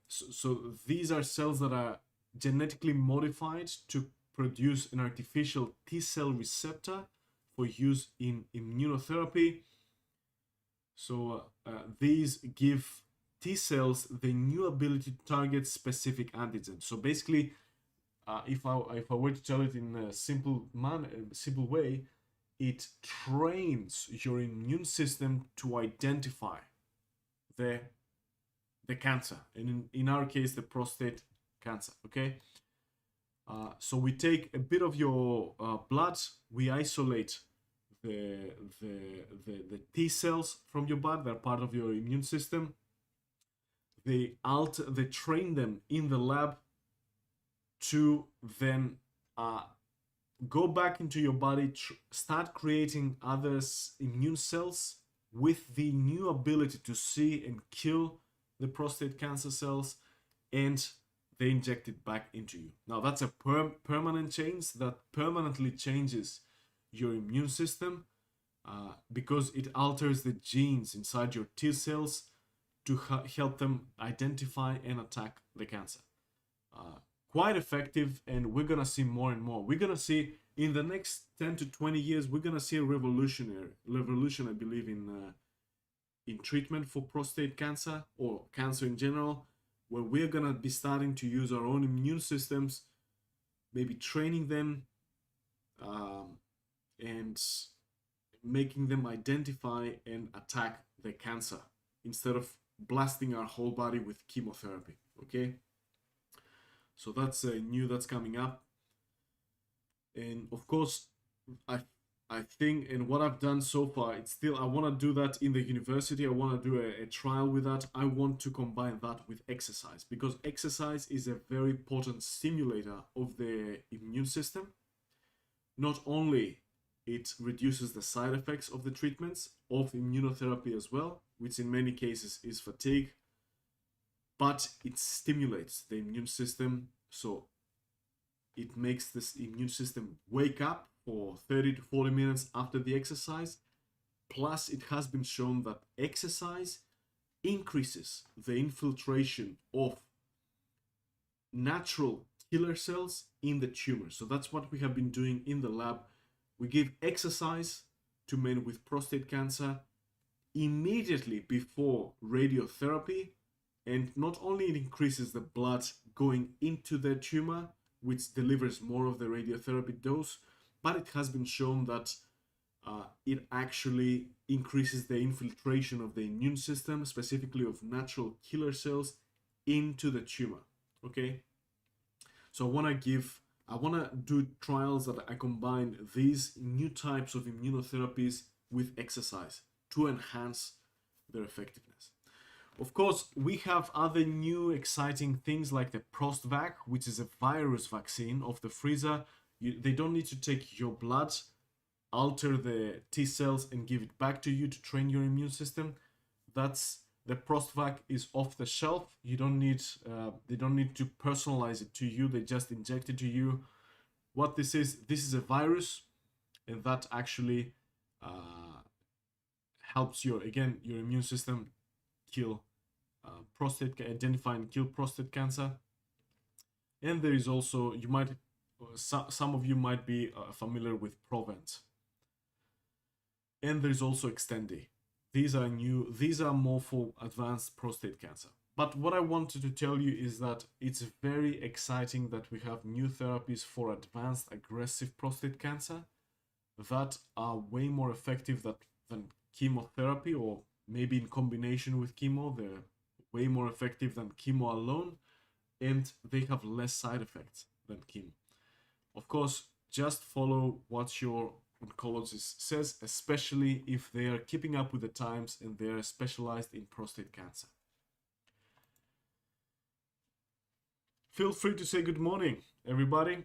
So these are cells that are genetically modified to produce an artificial T-cell receptor for use in immunotherapy. So these give T cells the new ability to target specific antigens. So basically, if I were to tell it in a simple way, it trains your immune system to identify the cancer, and in our case, the prostate cancer. Okay. So we take a bit of your blood, we isolate the T cells from your blood. They're part of your immune system. They train them in the lab to then go back into your body, start creating other immune cells with the new ability to see and kill the prostate cancer cells, and they inject it back into you. Now that's a permanent change that permanently changes your immune system because it alters the genes inside your T cells to help them identify and attack the cancer. Quite effective, and we're gonna see more and more. We're gonna see in the next 10 to 20 years, we're gonna see a revolution, I believe, in treatment for prostate cancer or cancer in general, where we're gonna be starting to use our own immune systems, maybe training them and making them identify and attack the cancer instead of blasting our whole body with chemotherapy. Okay, so that's new, that's coming up. And of course, I think, and what I've done so far, it's still, I want to do that in the university. I want to do a trial with that. I want to combine that with exercise, because exercise is a very potent stimulator of the immune system. Not only it reduces the side effects of the treatments of immunotherapy as well, which in many cases is fatigue, but it stimulates the immune system. So it makes this immune system wake up for 30 to 40 minutes after the exercise. Plus, it has been shown that exercise increases the infiltration of natural killer cells in the tumor. So that's what we have been doing in the lab. We give exercise to men with prostate cancer immediately before radiotherapy, and not only it increases the blood going into the tumor, which delivers more of the radiotherapy dose, but it has been shown that it actually increases the infiltration of the immune system, specifically of natural killer cells, into the tumor. Okay, so I want to do trials that I combine these new types of immunotherapies with exercise to enhance their effectiveness. Of course, we have other new exciting things like the Prostvac, which is a virus vaccine of the freezer. They don't need to take your blood, alter the T cells, and give it back to you to train your immune system. That's the Prostvac is off the shelf. You don't need, they don't need to personalize it to you. They just inject it to you. What this is a virus, and that actually helps your immune system kill identify and kill prostate cancer. And there is also, you might, some of you might be familiar with Provence. And there's also Extendi. These are new, these are more for advanced prostate cancer. But what I wanted to tell you is that it's very exciting that we have new therapies for advanced aggressive prostate cancer that are way more effective than chemotherapy, or maybe in combination with chemo. They're way more effective than chemo alone, and they have less side effects than chemo. Of course, just follow what your oncologist says, especially if they are keeping up with the times and they are specialized in prostate cancer. Feel free to say good morning, everybody.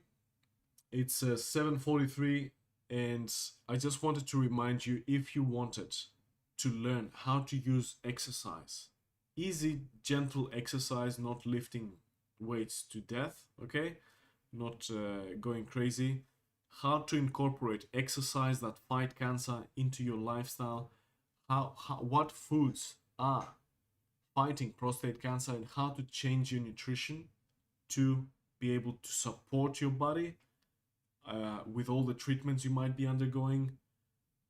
It's 7:43, and I just wanted to remind you, if you wanted to learn how to use exercise, easy, gentle exercise, not lifting weights to death, okay? Not going crazy. How to incorporate exercise that fight cancer into your lifestyle. What foods are fighting prostate cancer, and how to change your nutrition to be able to support your body with all the treatments you might be undergoing,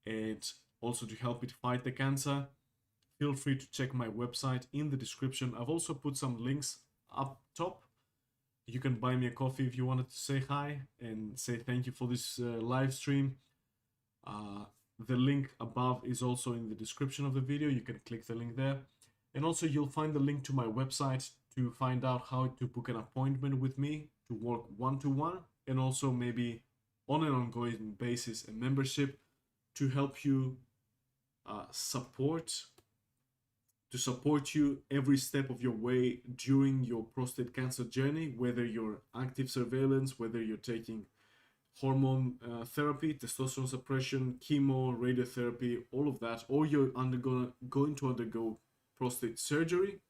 and also to help it fight the cancer. Feel free to check my website in the description. I've also put some links up top. You can buy me a coffee if you wanted to say hi and say thank you for this live stream. The link above is also in the description of the video. You can click the link there. And also you'll find the link to my website to find out how to book an appointment with me to work one-to-one, and also maybe on an ongoing basis a membership to help you support you every step of your way during your prostate cancer journey, whether you're active surveillance, whether you're taking hormone therapy, testosterone suppression, chemo, radiotherapy, all of that, or you're going to undergo prostate surgery.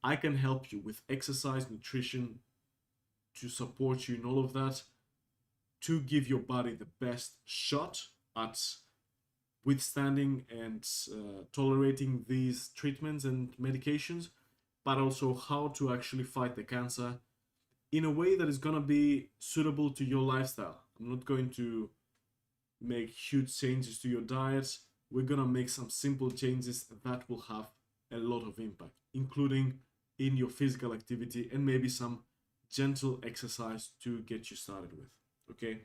I can help you with exercise, nutrition, to support you in all of that, to give your body the best shot at withstanding and tolerating these treatments and medications, but also how to actually fight the cancer in a way that is going to be suitable to your lifestyle. I'm not going to make huge changes to your diet. We're going to make some simple changes that will have a lot of impact, including in your physical activity and maybe some gentle exercise to get you started with. Okay,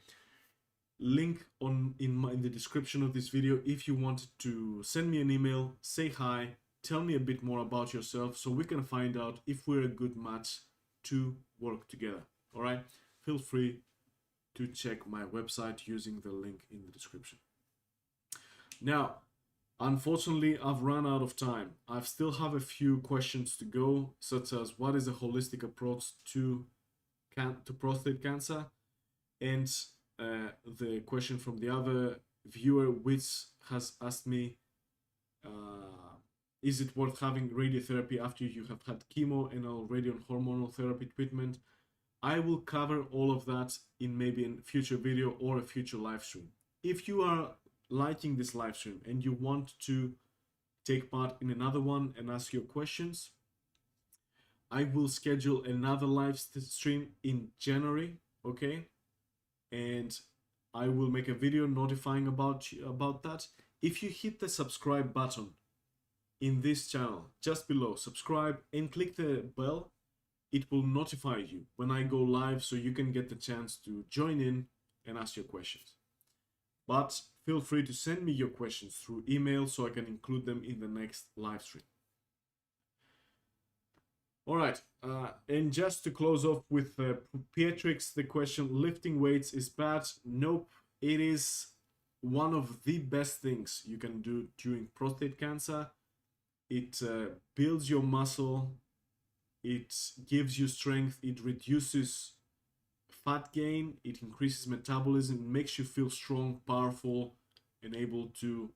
link in the description of this video if you want to send me an email, say hi, tell me a bit more about yourself so we can find out if we're a good match to work together. All right, feel free to check my website using the link in the description. Now, unfortunately, I've run out of time. I still have a few questions to go, such as what is a holistic approach to prostate cancer, and the question from the other viewer, which has asked me, is it worth having radiotherapy after you have had chemo and already on hormonal therapy treatment? I will cover all of that in maybe a future video or a future live stream. If you are liking this live stream and you want to take part in another one and ask your questions, I will schedule another live stream in January, okay? And I will make a video notifying about that. If you hit the subscribe button in this channel just below, subscribe and click the bell, it will notify you when I go live, so you can get the chance to join in and ask your questions. But feel free to send me your questions through email so I can include them in the next live stream. All right, and just to close off with Pietrix, the question, lifting weights is bad? Nope, it is one of the best things you can do during prostate cancer. It builds your muscle, it gives you strength, it reduces fat gain, it increases metabolism, makes you feel strong, powerful, and able to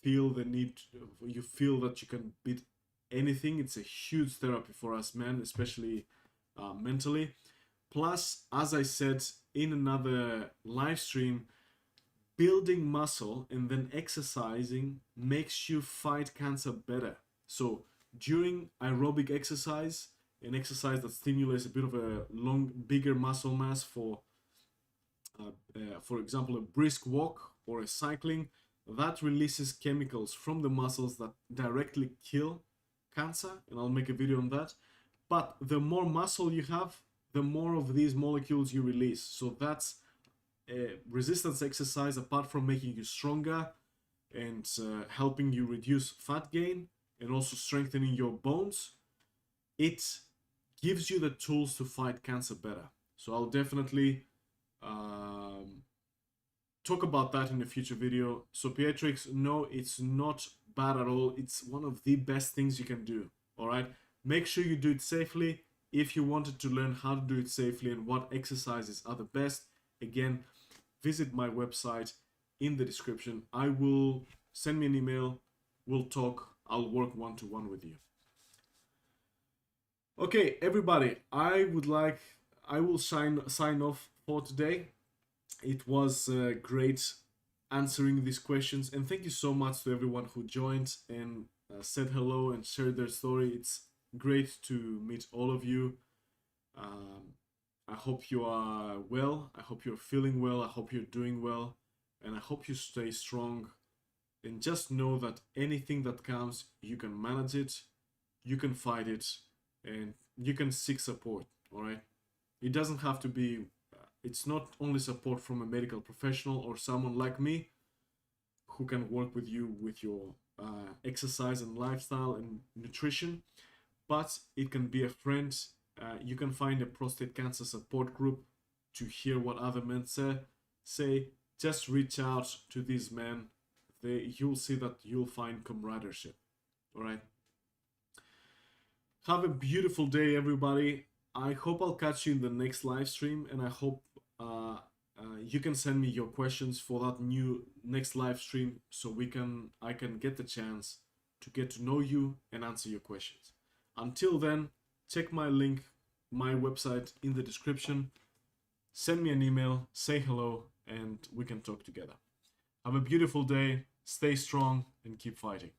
feel the need, you feel that you can beat anything. It's a huge therapy for us men, especially mentally. Plus, as I said in another live stream, building muscle and then exercising makes you fight cancer better. So during aerobic exercise, an exercise that stimulates a bit of a bigger muscle mass, for example, a brisk walk or a cycling, that releases chemicals from the muscles that directly kill cancer, and I'll make a video on that. But the more muscle you have, the more of these molecules you release. So that's a resistance exercise. Apart from making you stronger and helping you reduce fat gain and also strengthening your bones, it gives you the tools to fight cancer better. So I'll definitely talk about that in a future video. So pediatrics, no, it's not bad at all. It's one of the best things you can do. All right, make sure you do it safely. If you wanted to learn how to do it safely and what exercises are the best, again, visit my website in the description. I will send me an email. We'll talk. I'll work one-to-one with you. Okay, everybody, I will sign off for today. It was great answering these questions, and thank you so much to everyone who joined and said hello and shared their story. It's great to meet all of you. I hope you are well. I hope you're feeling well. I hope you're doing well, and I hope you stay strong. And just know that anything that comes, you can manage it, you can fight it, and you can seek support. All right, it doesn't have to be. It's not only support from a medical professional or someone like me who can work with you with your exercise and lifestyle and nutrition, but it can be a friend. You can find a prostate cancer support group to hear what other men say. Just reach out to these men. You'll see that you'll find camaraderie. All right. Have a beautiful day, everybody. I hope I'll catch you in the next live stream, and I hope you can send me your questions for that new next live stream, so I can get the chance to get to know you and answer your questions. Until then, check my link, my website in the description. Send me an email, say hello, and we can talk together. Have a beautiful day, stay strong, and keep fighting.